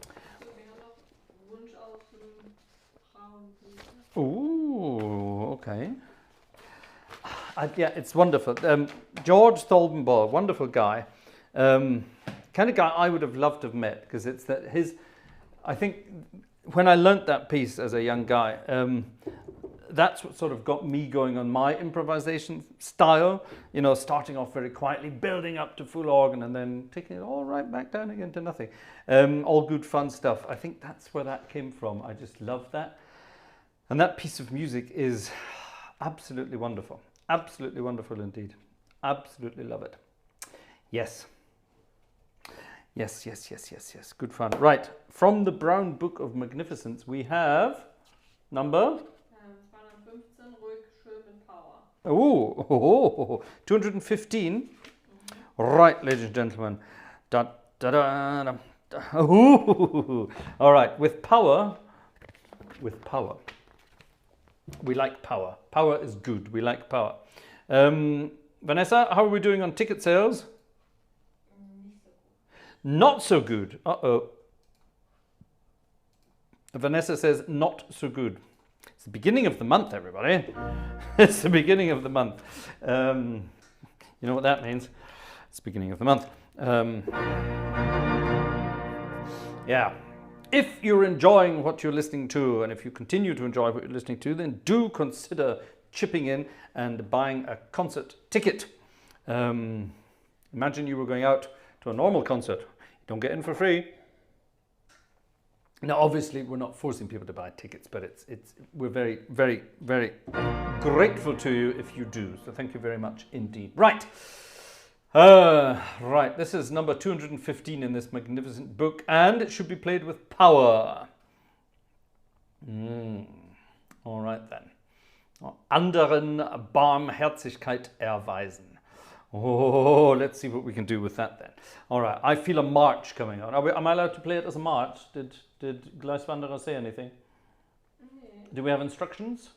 Also, wir haben noch Wunsch aus dem Frauenbuch. Ooh, okay. Yeah, it's wonderful. George Stoltenberg, wonderful guy. Kind of guy I would have loved to have met, because it's that his. I think when I learnt that piece as a young guy, that's what sort of got me going on my improvisation style. You know, starting off very quietly, building up to full organ, and then taking it all right back down again to nothing. All good fun stuff. I think that's where that came from. I just love that. And that piece of music is absolutely wonderful. Absolutely wonderful indeed. Absolutely love it. Yes. Yes, yes, yes, yes, yes. Good fun. Right. From the Brown Book of Magnificence, we have number 215, ruhig, schön mit Power. Oh, 215. Right, ladies and gentlemen. Da, da, da, da, da. Ooh. All right, with power. We like power. Power is good. We like power. Vanessa, how are we doing on ticket sales? Not so good. Uh-oh. Vanessa says not so good. It's the beginning of the month, everybody. It's the beginning of the month. You know what that means? It's the beginning of the month. Yeah. If you're enjoying what you're listening to, and if you continue to enjoy what you're listening to, then do consider chipping in and buying a concert ticket. Imagine you were going out to a normal concert. You don't get in for free. Now, obviously, we're not forcing people to buy tickets, but we're very, very, very grateful to you if you do. So thank you very much indeed. Right. Right, this is number 215 in this magnificent book, and it should be played with power. All right then. Anderen Barmherzigkeit erweisen. Oh, let's see what we can do with that then. All right, I feel a march coming on. Am I allowed to play it as a march? Did Gleiswanderer say anything? Do we have instructions?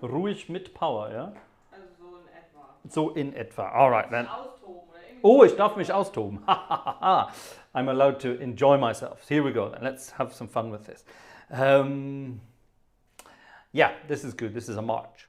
Ruhig mit Power, ja? Also so in etwa. So in etwa. All right then. Austoben oder irgendwie. Oh, ich darf mich austoben. I'm allowed to enjoy myself. Here we go then. Let's have some fun with this. Yeah, this is good. This is a march.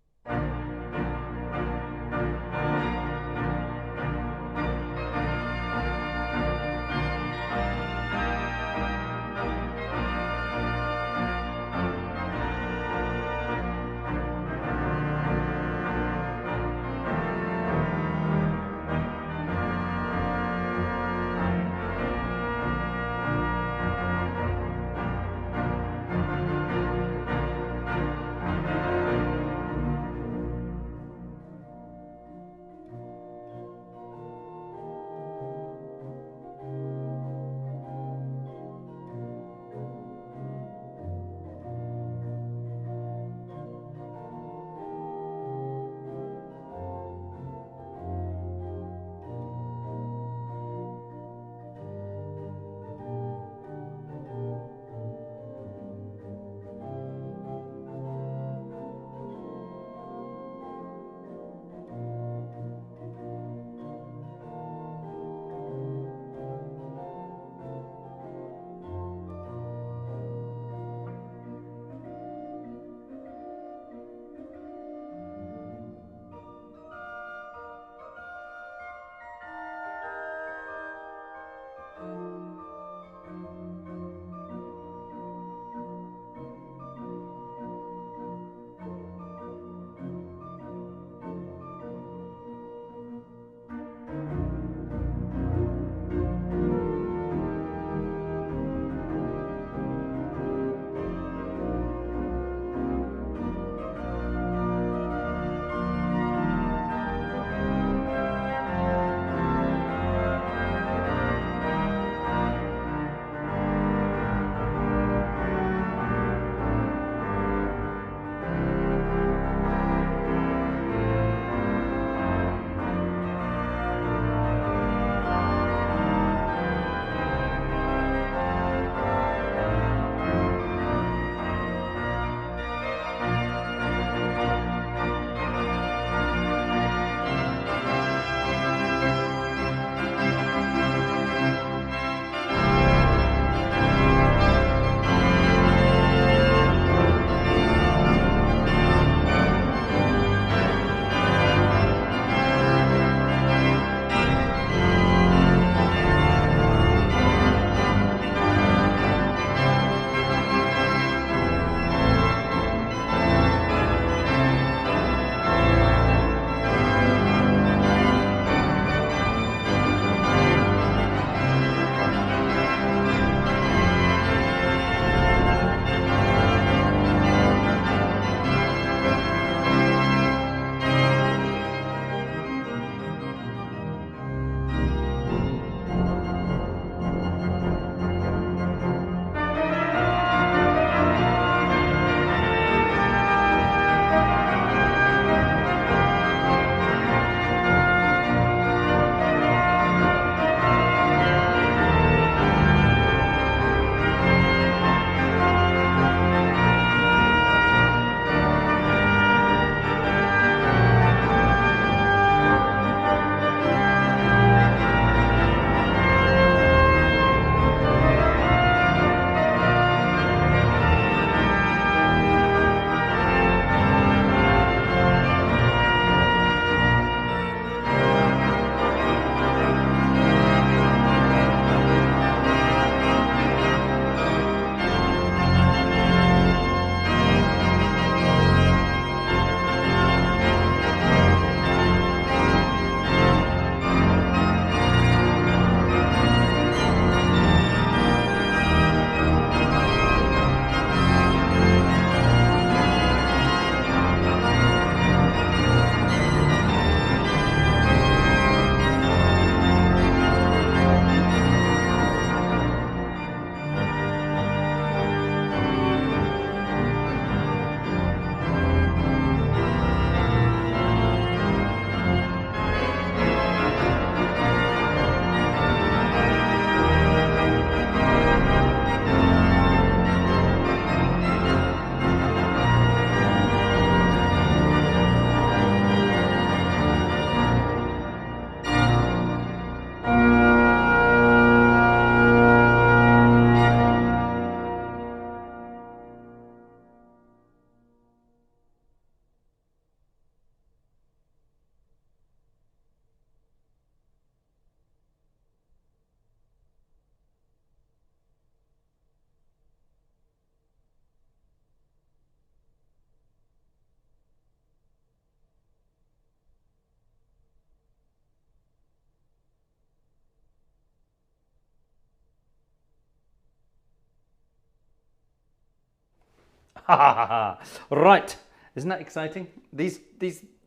Right, isn't that exciting? These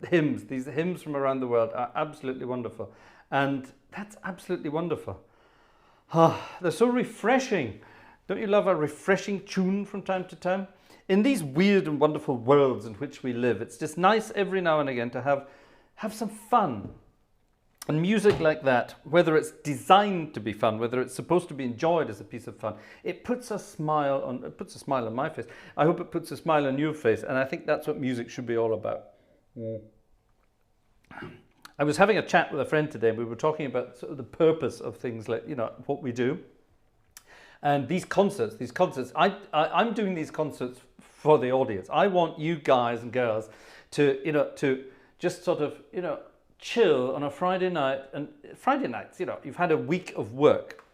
hymns from around the world are absolutely wonderful, and that's absolutely wonderful. They're so refreshing. Don't you love a refreshing tune from time to time? In these weird and wonderful worlds in which we live, it's just nice every now and again to have some fun. And music like that, whether it's designed to be fun, whether it's supposed to be enjoyed as a piece of fun, it puts a smile on my face. I hope it puts a smile on your face, and I think that's what music should be all about. I was having a chat with a friend today. We were talking about sort of the purpose of things like, you know, what we do. And these concerts, I'm doing these concerts for the audience. I want you guys and girls to just sort of, chill on a Friday night. And Friday nights, you've had a week of work,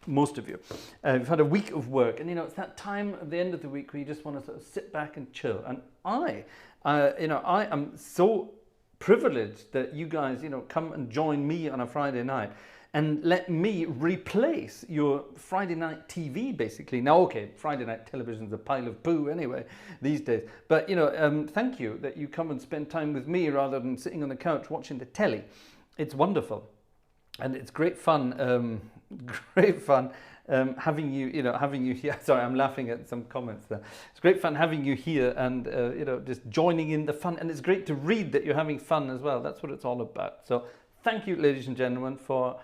most of you. You've had a week of work, and it's that time at the end of the week where you just want to sort of sit back and chill. And I am so privileged that you guys, come and join me on a Friday night and let me replace your Friday night TV, basically. Now, okay, Friday night television's a pile of poo anyway these days. But, thank you that you come and spend time with me rather than sitting on the couch watching the telly. It's wonderful. And it's great fun, having you here. Sorry, I'm laughing at some comments there. It's great fun having you here and, just joining in the fun. And it's great to read that you're having fun as well. That's what it's all about. So thank you, ladies and gentlemen, for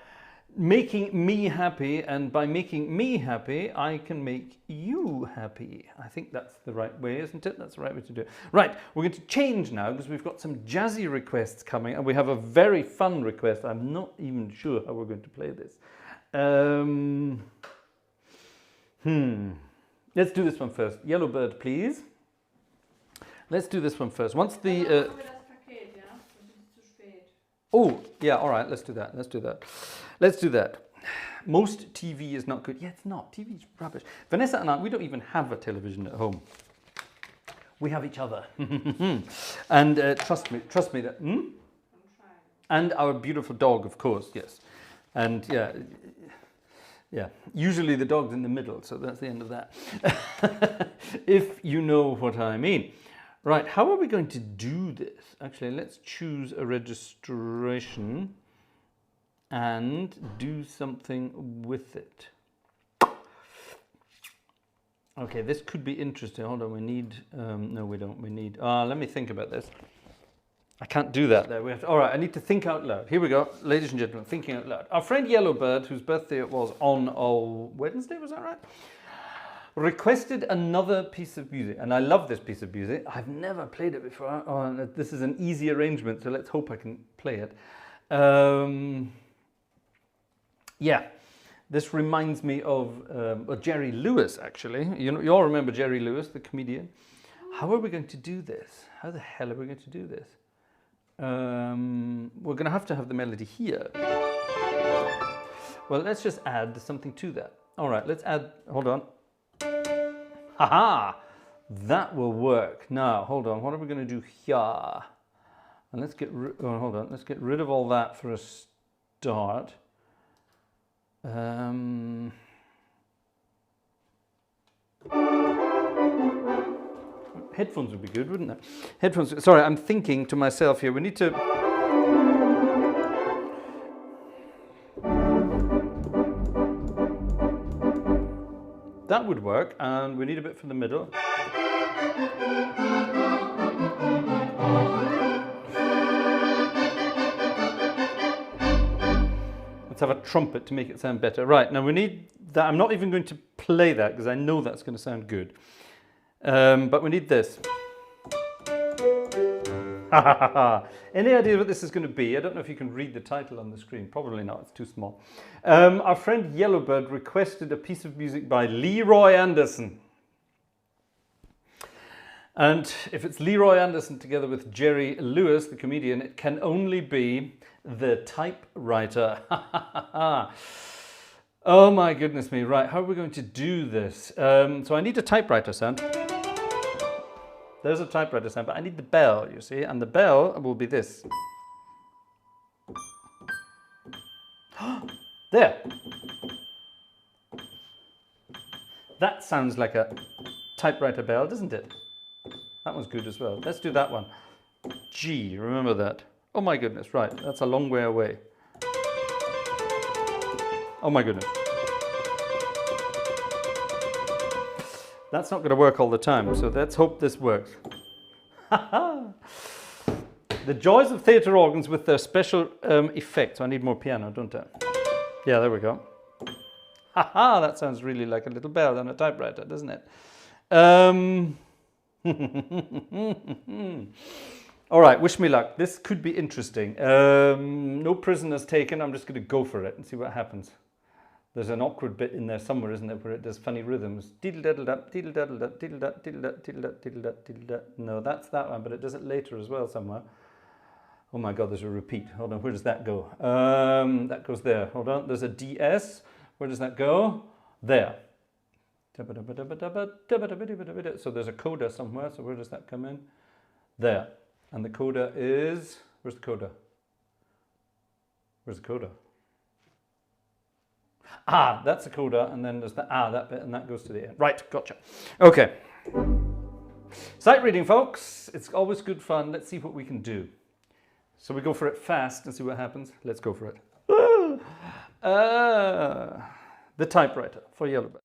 making me happy. And by making me happy, I can make you happy. I think that's the right way, isn't it? That's the right way to do it. Right, we're going to change now because we've got some jazzy requests coming. And we have a very fun request. I'm not even sure how we're going to play this. Let's do this one first. Yellowbird, please. Let's do this one first. Once the... Oh, yeah, all right, let's do that. Let's do that. Most TV is not good. Yeah, it's not. TV is rubbish. Vanessa and I, we don't even have a television at home. We have each other. And trust me that... And our beautiful dog, of course, yes. And yeah, usually the dog's in the middle, so that's the end of that. If you know what I mean. Right, how are we going to do this? Actually, let's choose a registration and do something with it. Okay, this could be interesting. Hold on, we need... no, we don't. We need... let me think about this. I can't do that there. All right, I need to think out loud. Here we go, ladies and gentlemen, thinking out loud. Our friend Yellowbird, whose birthday it was on Wednesday, was that right? Requested another piece of music, and I love this piece of music. I've never played it before. Oh, this is an easy arrangement, so let's hope I can play it. Yeah, this reminds me of Jerry Lewis, actually. You all remember Jerry Lewis, the comedian. How are we going to do this? How the hell are we going to do this? We're going to have the melody here. Well, let's just add something to that. All right, let's add, hold on. Haha, that will work. Now, hold on, what are we going to do here? And let's get let's get rid of all that for a start. Headphones would be good, wouldn't they? Headphones, sorry, I'm thinking to myself here, we need to... That would work, and we need a bit from the middle. Let's have a trumpet to make it sound better. Right, now we need that. I'm not even going to play that because I know that's going to sound good. But we need this. Any idea what this is going to be? I don't know if you can read the title on the screen. Probably not, it's too small. Our friend Yellowbird requested a piece of music by Leroy Anderson. And if it's Leroy Anderson together with Jerry Lewis, the comedian, it can only be The Typewriter. Oh my goodness me. Right, how are we going to do this? So I need a typewriter sound. There's a typewriter sound, but I need the bell, you see, and the bell will be this. There. That sounds like a typewriter bell, doesn't it? That one's good as well. Let's do that one. G, remember that. Oh my goodness, right, that's a long way away. Oh my goodness. That's not going to work all the time, so let's hope this works. The joys of theatre organs with their special effects. I need more piano, don't I? Yeah, there we go. Haha, that sounds really like a little bell on a typewriter, doesn't it? All right, wish me luck. This could be interesting. No prisoners taken. I'm just going to go for it and see what happens. There's an awkward bit in there somewhere, isn't there, where it does funny rhythms. No, that's that one, but it does it later as well somewhere. Oh my God, there's a repeat. Hold on, where does that go? That goes there. Hold on, there's a DS. Where does that go? There. So there's a coda somewhere, so where does that come in? There. And the coda is, where's the coda? Where's the coda? Ah, that's the coda, and then there's the that bit, and that goes to the end. Right, gotcha. Okay. Sight reading, folks. It's always good fun. Let's see what we can do. So we go for it fast and see what happens. Let's go for it. The typewriter for yellow bell.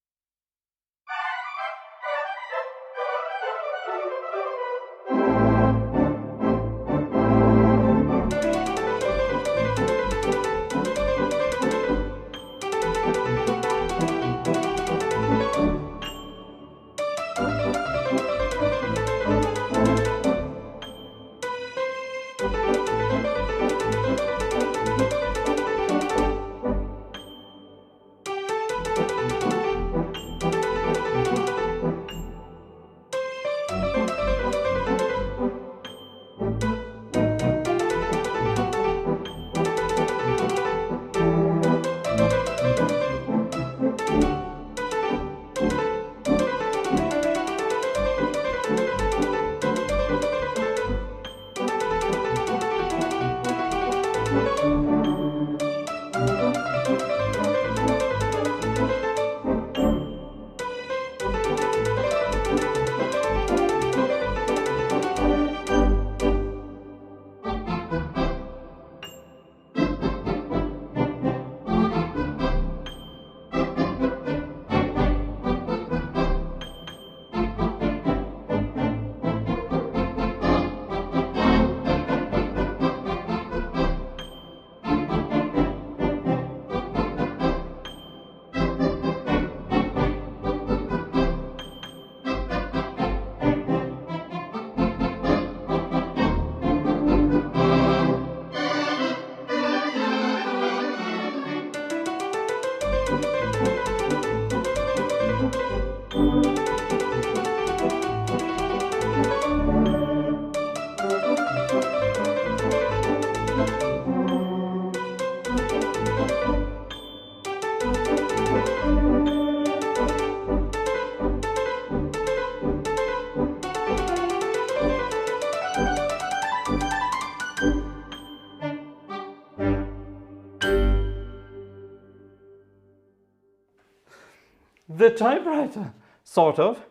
The typewriter, sort of.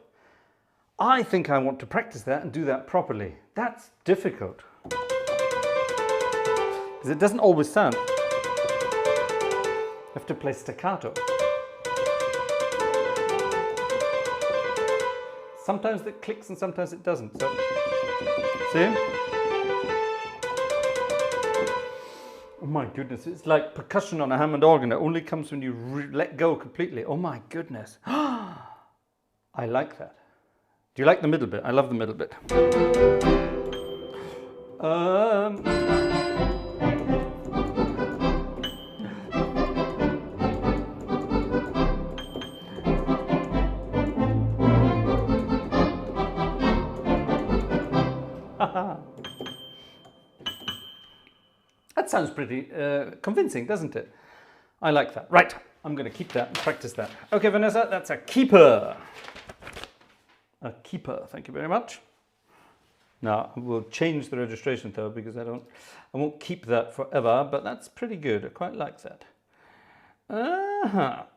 I think I want to practice that and do that properly. That's difficult. Because it doesn't always sound. You have to play staccato. Sometimes it clicks and sometimes it doesn't. So, see? Oh my goodness, it's like percussion on a Hammond organ. It only comes when you let go completely. Oh my goodness. I like that. Do you like the middle bit? I love the middle bit. That sounds pretty convincing, doesn't it? I like that. Right, I'm going to keep that and practice that. Okay, Vanessa, that's a keeper. A keeper, thank you very much. Now, we'll change the registration though, because I won't keep that forever, but that's pretty good. I quite like that.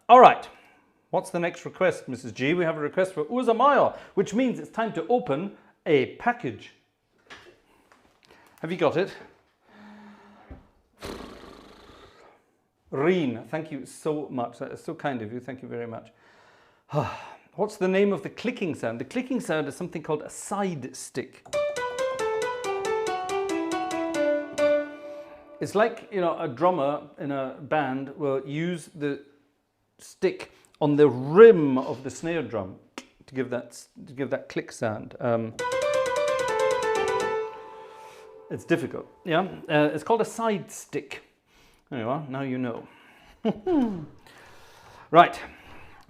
All right, What's the next request, Mrs. G? We have a request for Ursa Meyer, which means it's time to open a package. Have you got it? Rien, thank you so much. That is so kind of you. Thank you very much. What's the name of the clicking sound? The clicking sound is something called a side stick. It's like, you know, a drummer in a band will use the stick on the rim of the snare drum to give that click sound. It's difficult, yeah. It's called a side stick. There you are. Now you know. Right,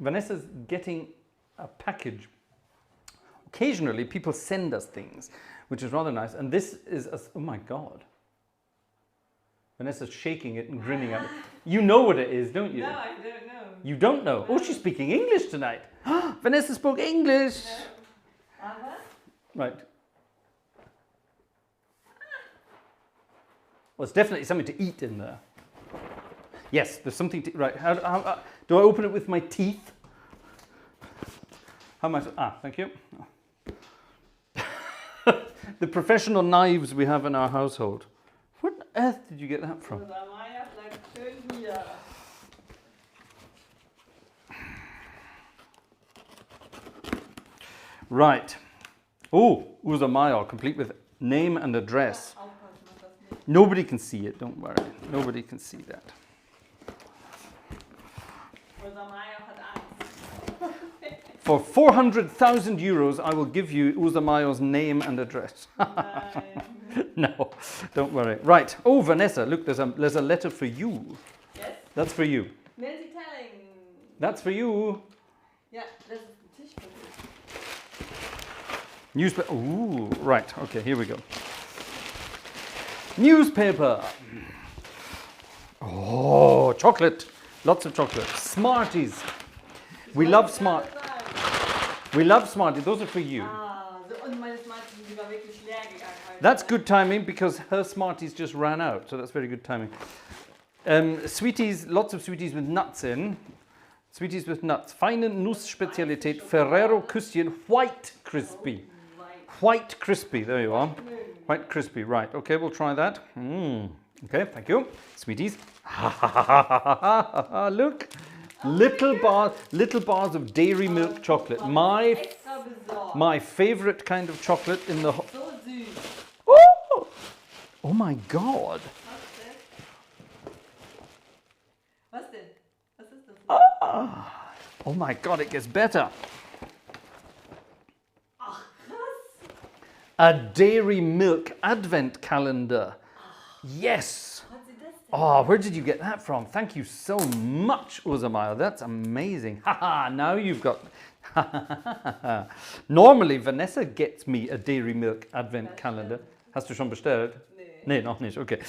Vanessa's getting a package. Occasionally, people send us things, which is rather nice. And this is oh my God. Vanessa's shaking it and grinning at it. You know what it is, don't you? No, I don't know. You don't know? Oh, she's speaking English tonight. Vanessa spoke English. No. Right. Well, it's definitely something to eat in there. Yes, there's something to... Right, how do I open it with my teeth? How am I... Thank you. The professional knives we have in our household. What on earth did you get that from? Right. Oh, Ursa Meyer, complete with name and address. Nobody can see it, don't worry. Nobody can see that. For 400,000 euros, I will give you Ursa Meyer's name and address. No, don't worry. Right. Oh, Vanessa, look, there's a letter for you. Yes? That's for you. Nancy Telling. That's for you. Yeah, das ist ein Tisch für mich. Newspaper. Ooh, right. Okay, here we go. Newspaper. Oh, chocolate. Lots of chocolate. Smarties. We love Smart. We love Smarties. Those are for you. Und meine Smarties sind sogar wirklich leer gegangen heute. That's good timing because her Smarties just ran out. So that's very good timing. Sweeties, lots of sweeties with nuts in. Sweeties with nuts. Feine Nussspezialität Ferrero Küsschen White Crispy. White Crispy. There you are. White Crispy. Right. Okay, we'll try that. Okay, thank you. Sweeties. Look. Little bars of dairy milk chocolate. My favorite kind of chocolate in the whole. So süß. Oh! Oh my God! Was denn? Was ist das? Oh my God! It gets better. Ach, krass. A dairy milk advent calendar. Yes. Oh, where did you get that from? Thank you so much, Ursa Meyer. That's amazing. Haha, now you've got... Normally, Vanessa gets me a dairy milk advent calendar. Hast du schon bestellt? Nee, noch nicht. Okay.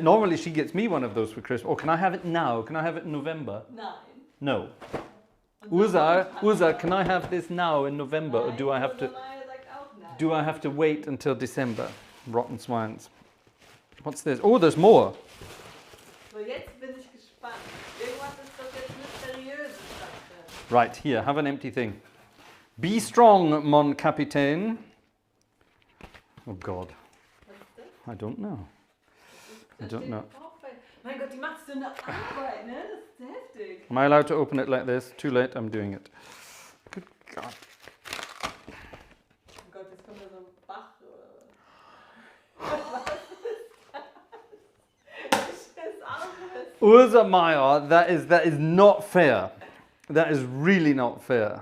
Normally, she gets me one of those for Christmas. Oh, can I have it now? Can I have it in November? Nein. No. Ursa, can I have this now in November, or do I have to? Do I have to wait until December? Rotten swines. What's this? Oh, there's more. So, jetzt bin ich gespannt. Irgendwas ist das jetzt Mysteriöses. Right, here, have an empty thing. Be strong, mon Kapitän. Oh God. I don't know. I don't know. Mein Gott, die macht so eine Arbeit, ne? Das ist heftig. Am I allowed to open it like this? Too late, I'm doing it. Good God. Oh Gott, jetzt kommt da so ein Bach. Was ist das? Ursa Meyer, that is not fair. That is really not fair.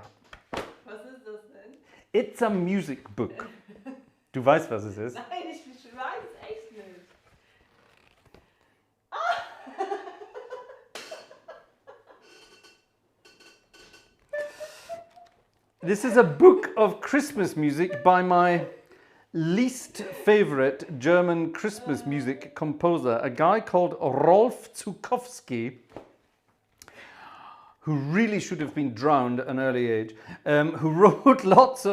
Was ist das denn? It's a music book. Du weißt, was es ist? Nein, ich weiß es echt nicht. This is a book of Christmas music by my least favorite German Christmas music composer, a guy called Rolf Zukowski, who really should have been drowned at an early age, who wrote lots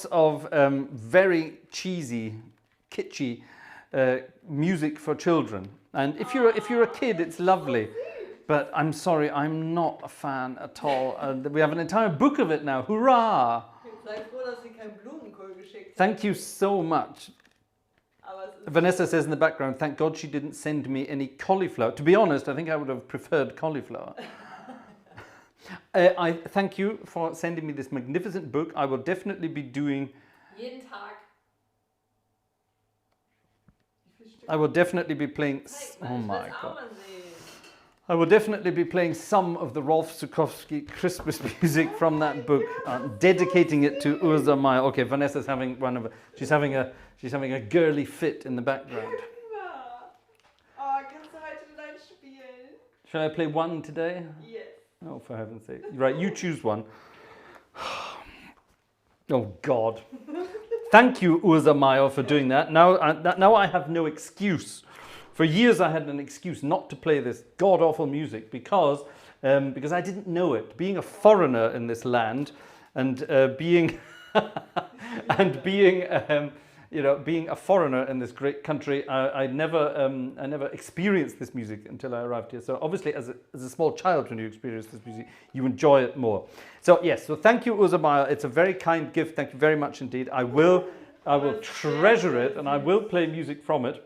of very cheesy, kitschy music for children. And if you're a kid, it's lovely. But I'm sorry, I'm not a fan at all. We have an entire book of it now. Hurrah! Sei froh, dass sie keinen Blumenkohl geschickt Thank you so much. Aber es ist Vanessa says in the background, thank God she didn't send me any cauliflower. To be honest, I think I would have preferred cauliflower. I thank you for sending me this magnificent book. I will definitely be doing... jeden Tag. I will definitely be playing... Zeig Oh mal, ich my will's auch God. mal sehen. I will definitely be playing some of the Rolf Zukowski Christmas music from that book, dedicating it to Ursa Meyer. Okay, Vanessa's having she's having a girly fit in the background. Oh, kannst du heute dein spielen? Shall I play one today? Yes. Oh, for heaven's sake! Right, you choose one. Oh God! Thank you, Ursa Meyer, for doing that. Now I have no excuse. For years I had an excuse not to play this god-awful music because I didn't know it. Being a foreigner in this land and being being a foreigner in this great country, I never experienced this music until I arrived here. So obviously, as a small child, when you experience this music, you enjoy it more. So yes, so thank you, Ursa Meyer. It's a very kind gift. Thank you very much indeed. I will treasure it and I will play music from it.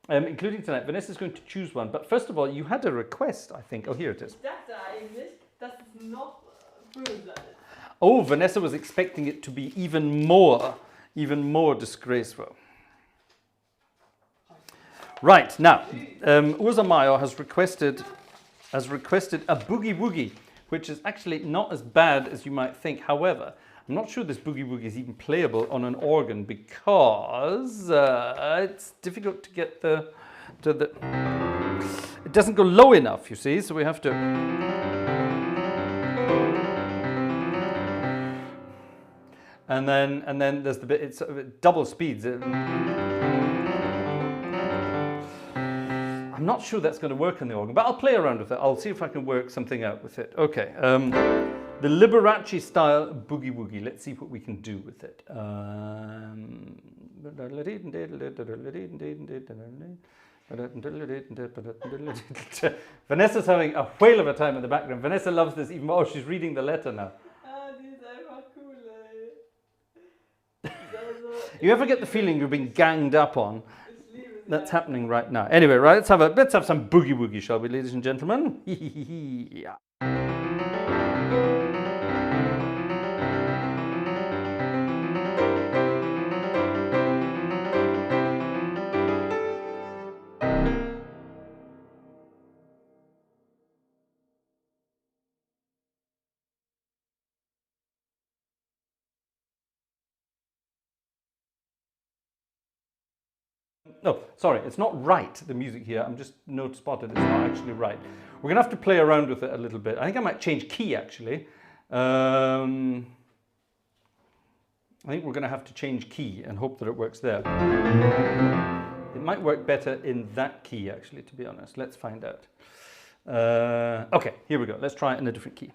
Including tonight. Vanessa's going to choose one. But first of all, you had a request, I think. Oh, here it is. Ich dachte eigentlich, dass es noch böser ist. Oh, Vanessa was expecting it to be even more disgraceful. Right, now, Ursa Meyer has requested a boogie woogie, which is actually not as bad as you might think. However, I'm not sure this boogie woogie is even playable on an organ because it's difficult to get it doesn't go low enough, you see, so we have to... And then there's the bit, it's double speeds. I'm not sure that's going to work on the organ, but I'll play around with it. I'll see if I can work something out with it. Okay. The Liberace style boogie woogie. Let's see what we can do with it. Vanessa's having a whale of a time in the background. Vanessa loves this even more. Oh, she's reading the letter now. Ah, die ist einfach cool, ey. You ever get the feeling you're being ganged up on? Ich liebe sie. That's happening right now. Anyway, right, let's have some boogie woogie, shall we, ladies and gentlemen? Yeah. No, sorry, it's not right, the music here. I'm just spotted it's not actually right. We're going to have to play around with it a little bit. I think I might change key, actually. I think we're going to have to change key and hope that it works there. It might work better in that key, actually, to be honest. Let's find out. Okay, here we go. Let's try it in a different key.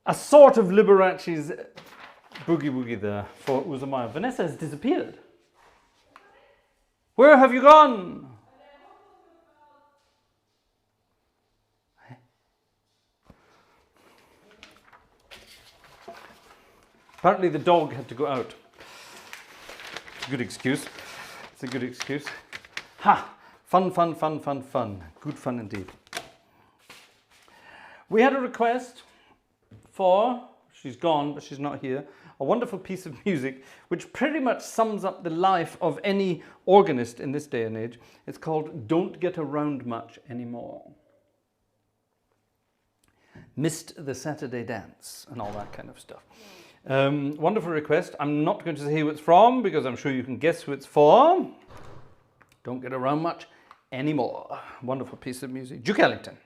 a sort of Liberace's boogie woogie there for Usamaya. Vanessa has disappeared. Where have you gone? Apparently the dog had to go out. It's a good excuse. It's a good excuse. Ha! Fun, fun, fun, fun, fun. Good fun indeed. We had a request for, she's gone, but she's not here, a wonderful piece of music which pretty much sums up the life of any organist in this day and age. It's called Don't Get Around Much Anymore. Missed the Saturday Dance and all that kind of stuff. Wonderful request. I'm not going to say who it's from because I'm sure you can guess who it's for. Don't Get Around Much Anymore. Wonderful piece of music. Duke Ellington.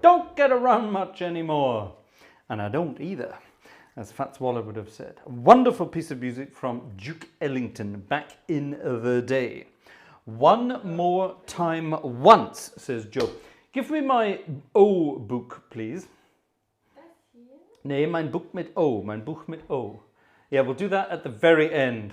don't get around much anymore. And I don't either, as Fats Waller would have said. A wonderful piece of music from Duke Ellington back in the day. One more time once, says Joe. Give me my O book, please. Nee, mein Buch mit O. Mein Buch mit O. Yeah, we'll do that at the very end.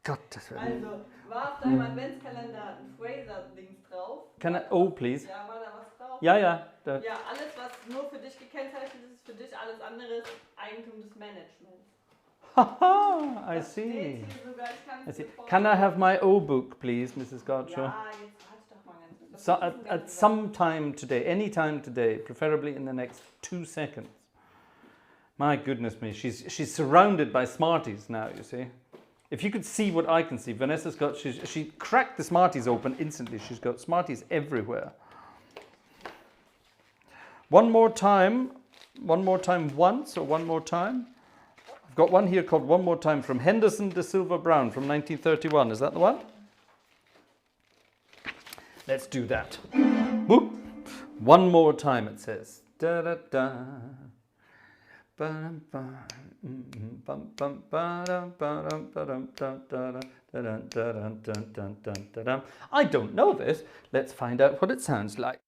Gottes Willen. Also, war auf deinem Adventskalender ein Fraser-Dings drauf? Can I, oh, please. Ja, war da was drauf? Ja. Ja, alles, was nur für dich gekennzeichnet ist, für dich, alles andere ist Eigentum des Managements. Haha, I Das see. steht hier sogar, ich kann I es see. dir Can I vorlesen. have my O book, please, Mrs. Gartshore? Ja, jetzt warte doch mal ganz kurz. So, Das ist ein at ganz some time today, any time today, preferably in the next 2 seconds. My goodness me, she's surrounded by Smarties now, you see. If you could see what I can see, Vanessa's got, she cracked the Smarties open instantly. She's got Smarties everywhere. One more time once, or one more time? I've got one here called One More Time from Henderson de Silva Brown from 1931. Is that the one? Let's do that. Whoop. One more time, it says. Da da da. I don't know this. Let's find out what it sounds like.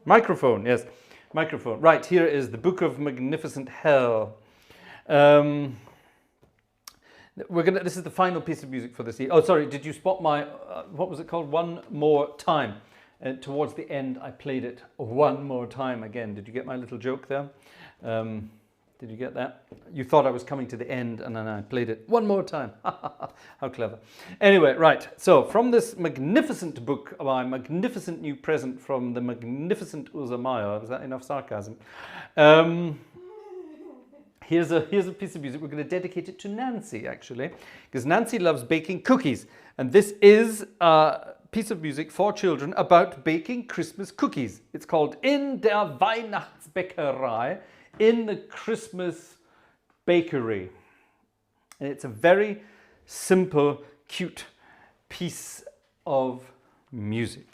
Microphone, yes. Microphone. Right, here is the Book of Magnificent Hell. This is the final piece of music for this year. Oh, sorry, did you spot my, what was it called? One More Time. Towards the end, I played it one more time again. Did you get my little joke there? Did you get that? You thought I was coming to the end and then I played it one more time. How clever. Anyway, right. So from this magnificent book, my magnificent new present from the magnificent Ursa Meyer, was that enough sarcasm? Here's a piece of music. We're going to dedicate it to Nancy, actually, because Nancy loves baking cookies. And this is a piece of music for children about baking Christmas cookies. It's called In der Weihnachtsbäckerei, in the Christmas bakery. And it's a very simple, cute piece of music.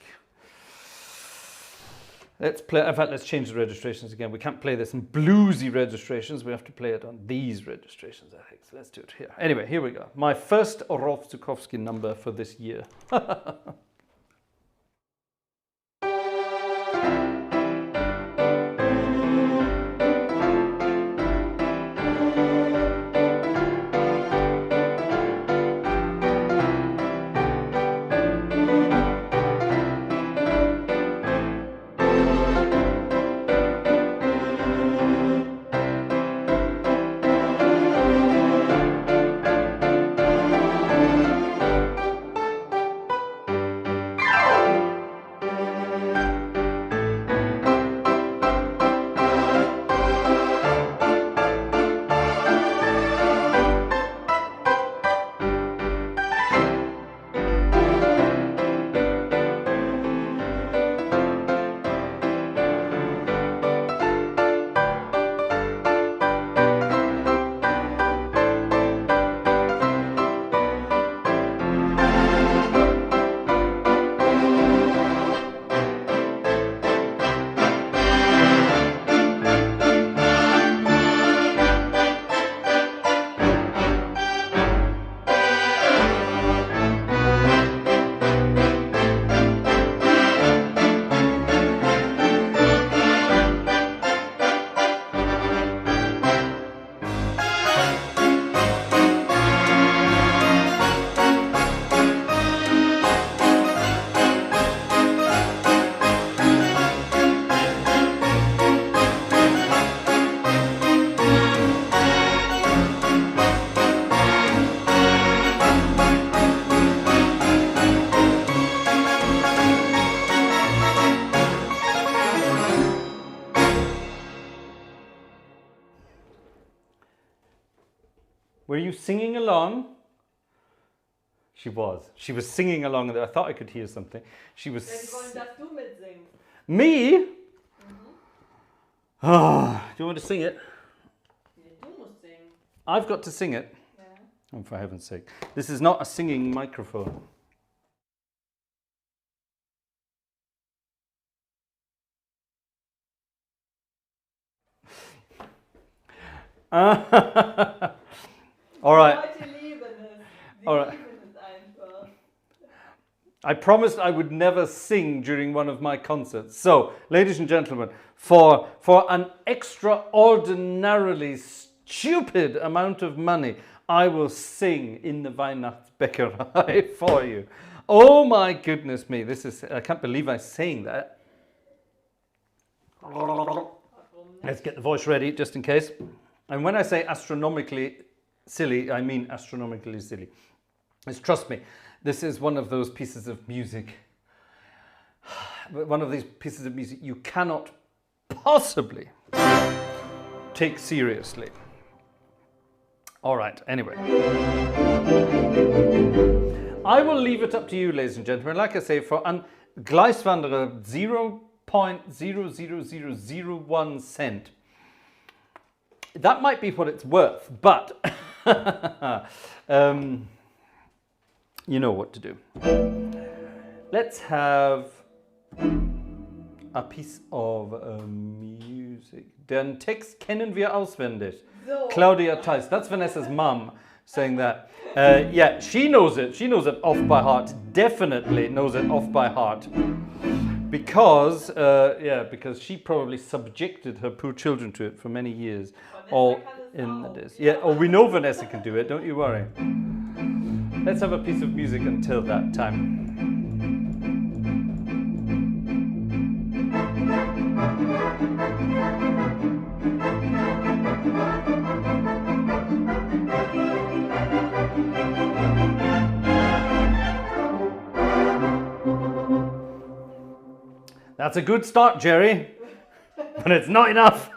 Let's play, in fact, let's change the registrations again. We can't play this in bluesy registrations. We have to play it on these registrations, I think. So let's do it here. Anyway, here we go. My first Rolf Zukowski number for this year. Were you singing along? She was. She was singing along, and I thought I could hear something. She was. Ja, die wollen, dass du mitsingst. Me? Oh, do you want to sing it? Nee, du musst singen. I've got to sing it. Ja. Oh, for heaven's sake. This is not a singing microphone. All right. Leute lieben es. Sie All right. lieben es einfach. I promised I would never sing during one of my concerts. So, ladies and gentlemen, for an extraordinarily stupid amount of money, I will sing in the Weihnachtsbäckerei for you. Oh my goodness me, I can't believe I'm saying that. Let's get the voice ready just in case. And when I say astronomically silly, I mean astronomically silly. Just trust me, this is one of those pieces of music. One of these pieces of music you cannot possibly take seriously. All right, anyway. I will leave it up to you, ladies and gentlemen. Like I say, for Gleiswanderer 0.0 0.00001 cent. That might be what it's worth, but you know what to do. Let's have a piece of music. Den Text kennen wir auswendig. So. Claudia Theis, that's Vanessa's mum saying that. Yeah, she knows it. She knows it off by heart. Definitely knows it off by heart. Because, because she probably subjected her poor children to it for many years. All in this. Yeah, oh, we know Vanessa can do it, don't you worry. Let's have a piece of music until that time. That's a good start, Jerry, but it's not enough.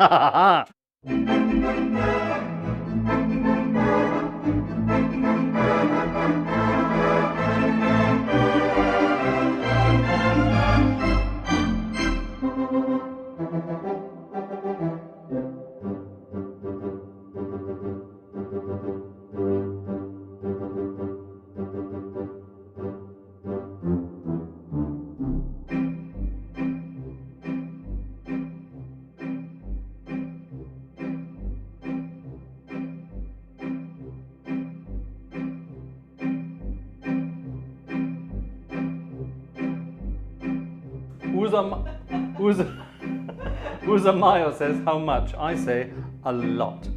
Uza Mayo says, how much? I say, a lot.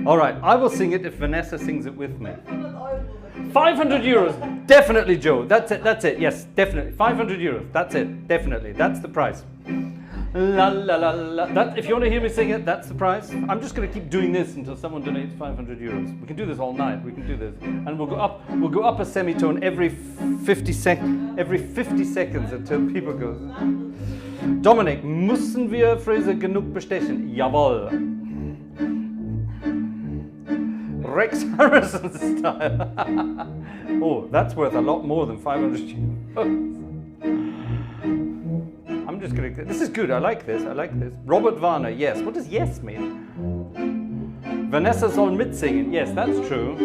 All right, I will sing it if Vanessa sings it with me. 500 euros, definitely, Joe. That's it, yes, definitely. 500 euros, that's it, definitely. That's the price. La la la la. That, if you want to hear me sing it, that's the price. I'm just going to keep doing this until someone donates 500 euros. We can do this all night. We can do this, and we'll go up a semitone every 50 seconds until people go. Dominik, müssen wir Fraser genug bestechen? Jawohl. Rex Harrison style. Oh, that's worth a lot more than 500 euros. I'm just gonna. This is good. I like this. I like this. Robert Warner. Yes. What does yes mean? Vanessa soll mitsingen. Yes, that's true.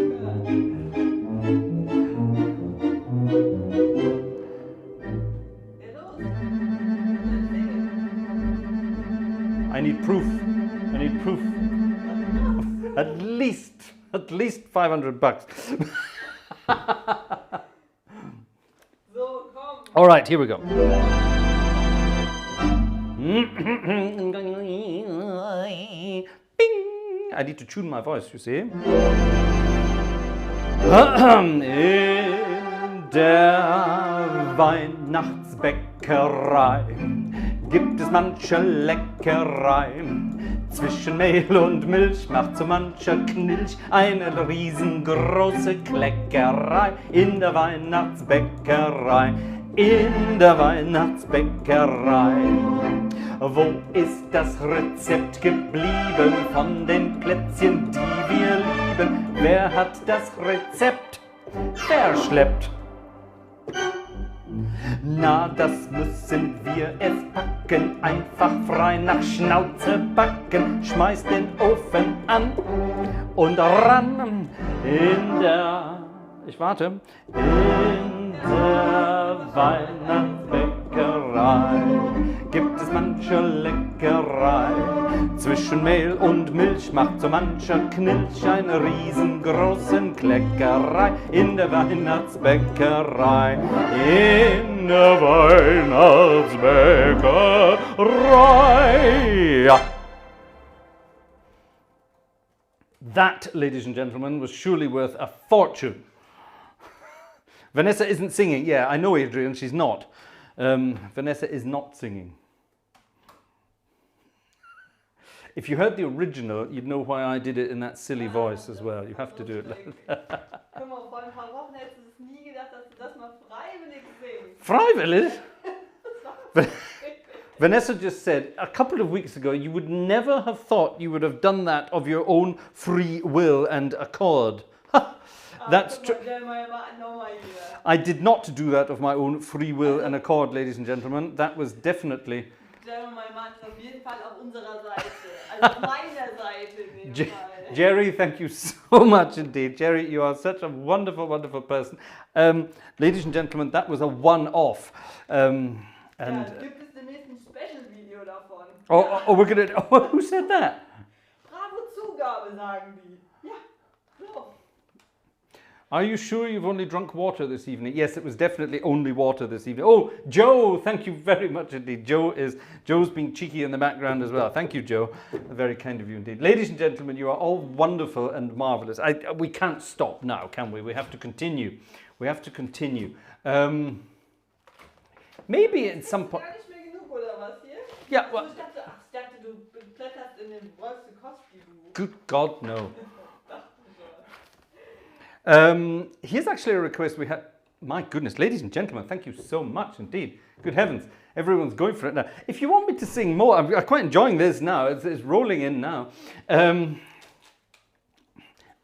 I need proof. I need proof. At least 500 bucks. All right, here we go. Bing! I need to tune my voice, you see. In der Weihnachtsbäckerei gibt es manche Leckerei. Zwischen Mehl und Milch macht so mancher Knilch eine riesengroße Kleckerei. In der Weihnachtsbäckerei, in der Weihnachtsbäckerei. Wo ist das Rezept geblieben von den Plätzchen, die wir lieben? Wer hat das Rezept verschleppt? Na, das müssen wir es packen, einfach frei nach Schnauze backen. Schmeiß den Ofen an und ran in der, in der Weihnachtsbäckerei gibt es manche Leckerei. Zwischen Mehl und Milch macht so mancher Knilch eine riesengroßen Kleckerei. In der Weihnachtsbäckerei, in der Weihnachtsbäckerei. Ja. That, ladies and gentlemen, was surely worth a fortune. Vanessa isn't singing. Yeah, I know, Adrian, she's not. Vanessa is not singing. If you heard the original, you'd know why I did it in that silly voice as well. You have to do it like that. Guck mal, vor ein paar Wochen hättest du es nie gedacht, dass du das mal freiwillig singst. Freiwillig? Vanessa just said a couple of weeks ago you would never have thought you would have done that of your own free will and accord. That's true. I did not do that of my own free will and accord, ladies and gentlemen. That was definitely Jerry, mein Mann, ist auf jeden Fall auf unserer Seite. Also auf meiner Seite in dem Fall. Jerry, thank you so much indeed. Jerry, you are such a wonderful, wonderful person. Ladies and gentlemen, that was a one-off. Ja, gibt es demnächst ein Special-Video davon. We're gonna. Oh, who said that? Bravo Zugabe, sagen die. Ja, so. Are you sure you've only drunk water this evening? Yes, it was definitely only water this evening. Oh, Joe, thank you very much indeed. Joe's being cheeky in the background as well. Thank you, Joe. Very kind of you indeed. Ladies and gentlemen, you are all wonderful and marvelous. We can't stop now, can we? We have to continue. We have to continue. Maybe at some point. Gar nicht mehr genug, oder was hier? Yeah. Also ich dachte, du blätterst in den Wolfsukowski-Buch. Good God, no. Here's actually a request we had. My goodness, ladies and gentlemen, thank you so much indeed. Good heavens, everyone's going for it now. If you want me to sing more, I'm quite enjoying this now. It's rolling in now. I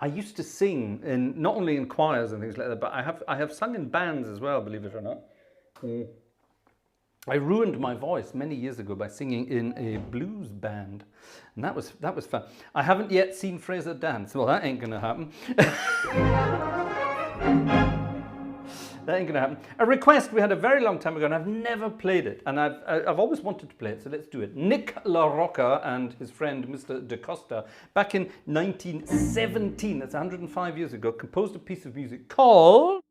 used to sing not only in choirs and things like that, but I have sung in bands as well, believe it or not. I ruined my voice many years ago by singing in a blues band, and that was fun. I haven't yet seen Fraser dance. Well, that ain't gonna happen. That ain't gonna happen. A request we had a very long time ago, and I've never played it, and I've always wanted to play it. So let's do it. Nick LaRocca and his friend Mr. Da Costa, back in 1917. That's 105 years ago. Composed a piece of music called.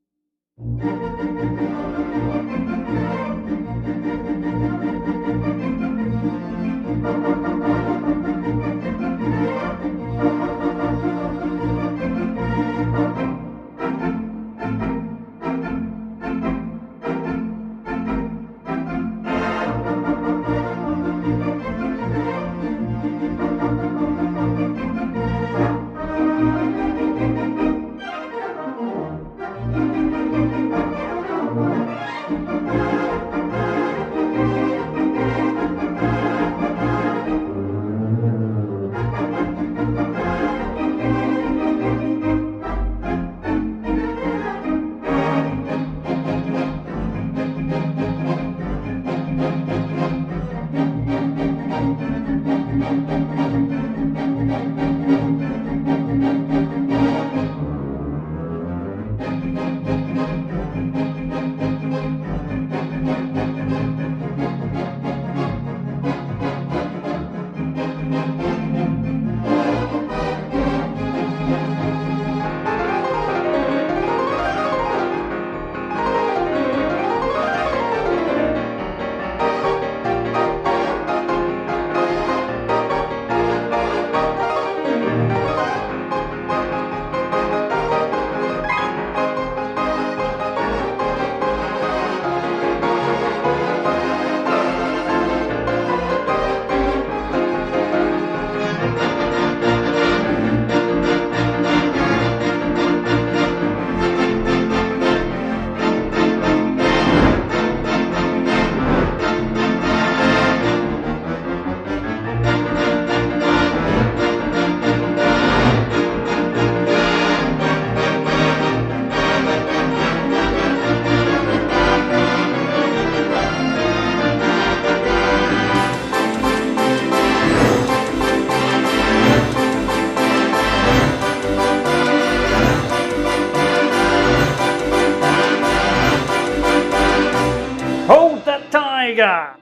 Tiger!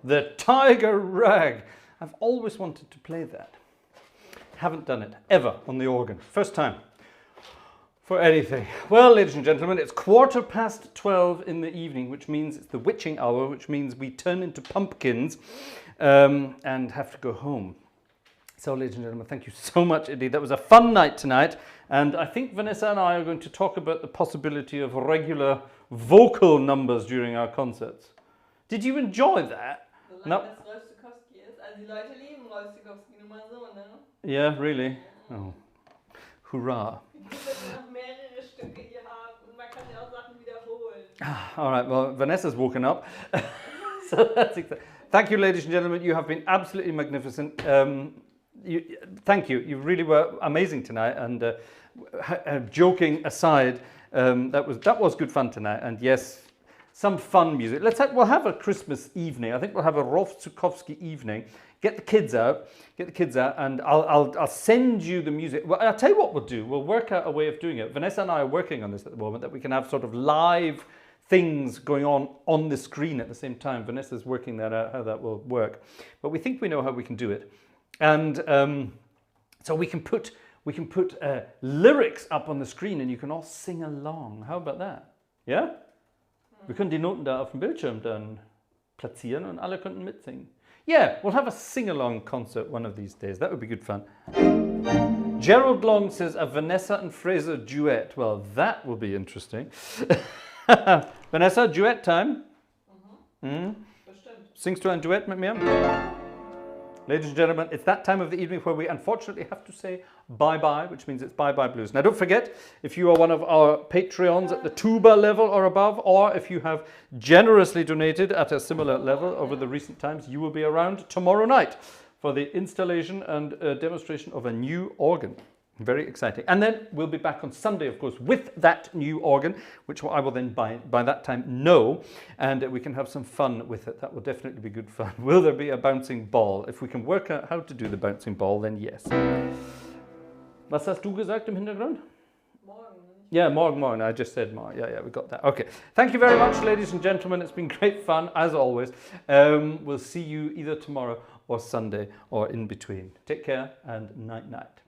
The Tiger Rag. I've always wanted to play that. Haven't done it ever on the organ. First time for anything. Well, ladies and gentlemen, it's 12:15 in the evening, which means it's the witching hour, which means we turn into pumpkins and have to go home. So, ladies and gentlemen, thank you so much indeed. That was a fun night tonight, and I think Vanessa and I are going to talk about the possibility of regular vocal numbers during our concerts. Did you enjoy that? No. Das Rolfsukowski ist. Also die Leute lieben Rolfsukowski nur mal so, ne? Yeah, really? Oh, hurrah. Die können noch mehrere Stücke hier haben und man kann ja auch Sachen All right, well, Vanessa's woken up. So that's exciting. Thank you, ladies and gentlemen. You have been absolutely magnificent. Thank you. You really were amazing tonight. And joking aside, that was good fun tonight. And yes, some fun music. We'll have a Christmas evening. I think we'll have a Rolf Zukowski evening. Get the kids out, and I'll send you the music. Well, I'll tell you what we'll do. We'll work out a way of doing it. Vanessa and I are working on this at the moment, that we can have sort of live things going on the screen at the same time. Vanessa's working that out, how that will work. But we think we know how we can do it. And so we can put lyrics up on the screen and you can all sing along. How about that? Ja? Wir können die Noten da auf dem Bildschirm dann platzieren und alle könnten mitsingen. Yeah, we'll have a sing-along concert one of these days. That would be good fun. Gerald Long says a Vanessa and Fraser duet. Well, that will be interesting. Vanessa, duet time? Mhm. Singst du ein Duett mit mir? Ladies and gentlemen, it's that time of the evening where we unfortunately have to say bye-bye, which means it's bye-bye blues. Now, don't forget, if you are one of our Patreons at the tuba level or above, or if you have generously donated at a similar level over the recent times, you will be around tomorrow night for the installation and demonstration of a new organ. Very exciting. And then we'll be back on Sunday, of course, with that new organ, which I will then by that time know, and we can have some fun with it. That will definitely be good fun. Will there be a bouncing ball? If we can work out how to do the bouncing ball, then yes. Was hast du gesagt im Hintergrund? Morgen. Yeah, morgen. I just said morgen. Yeah, we got that. Okay. Thank you very much, ladies and gentlemen. It's been great fun, as always. We'll see you either tomorrow or Sunday or in between. Take care and night-night.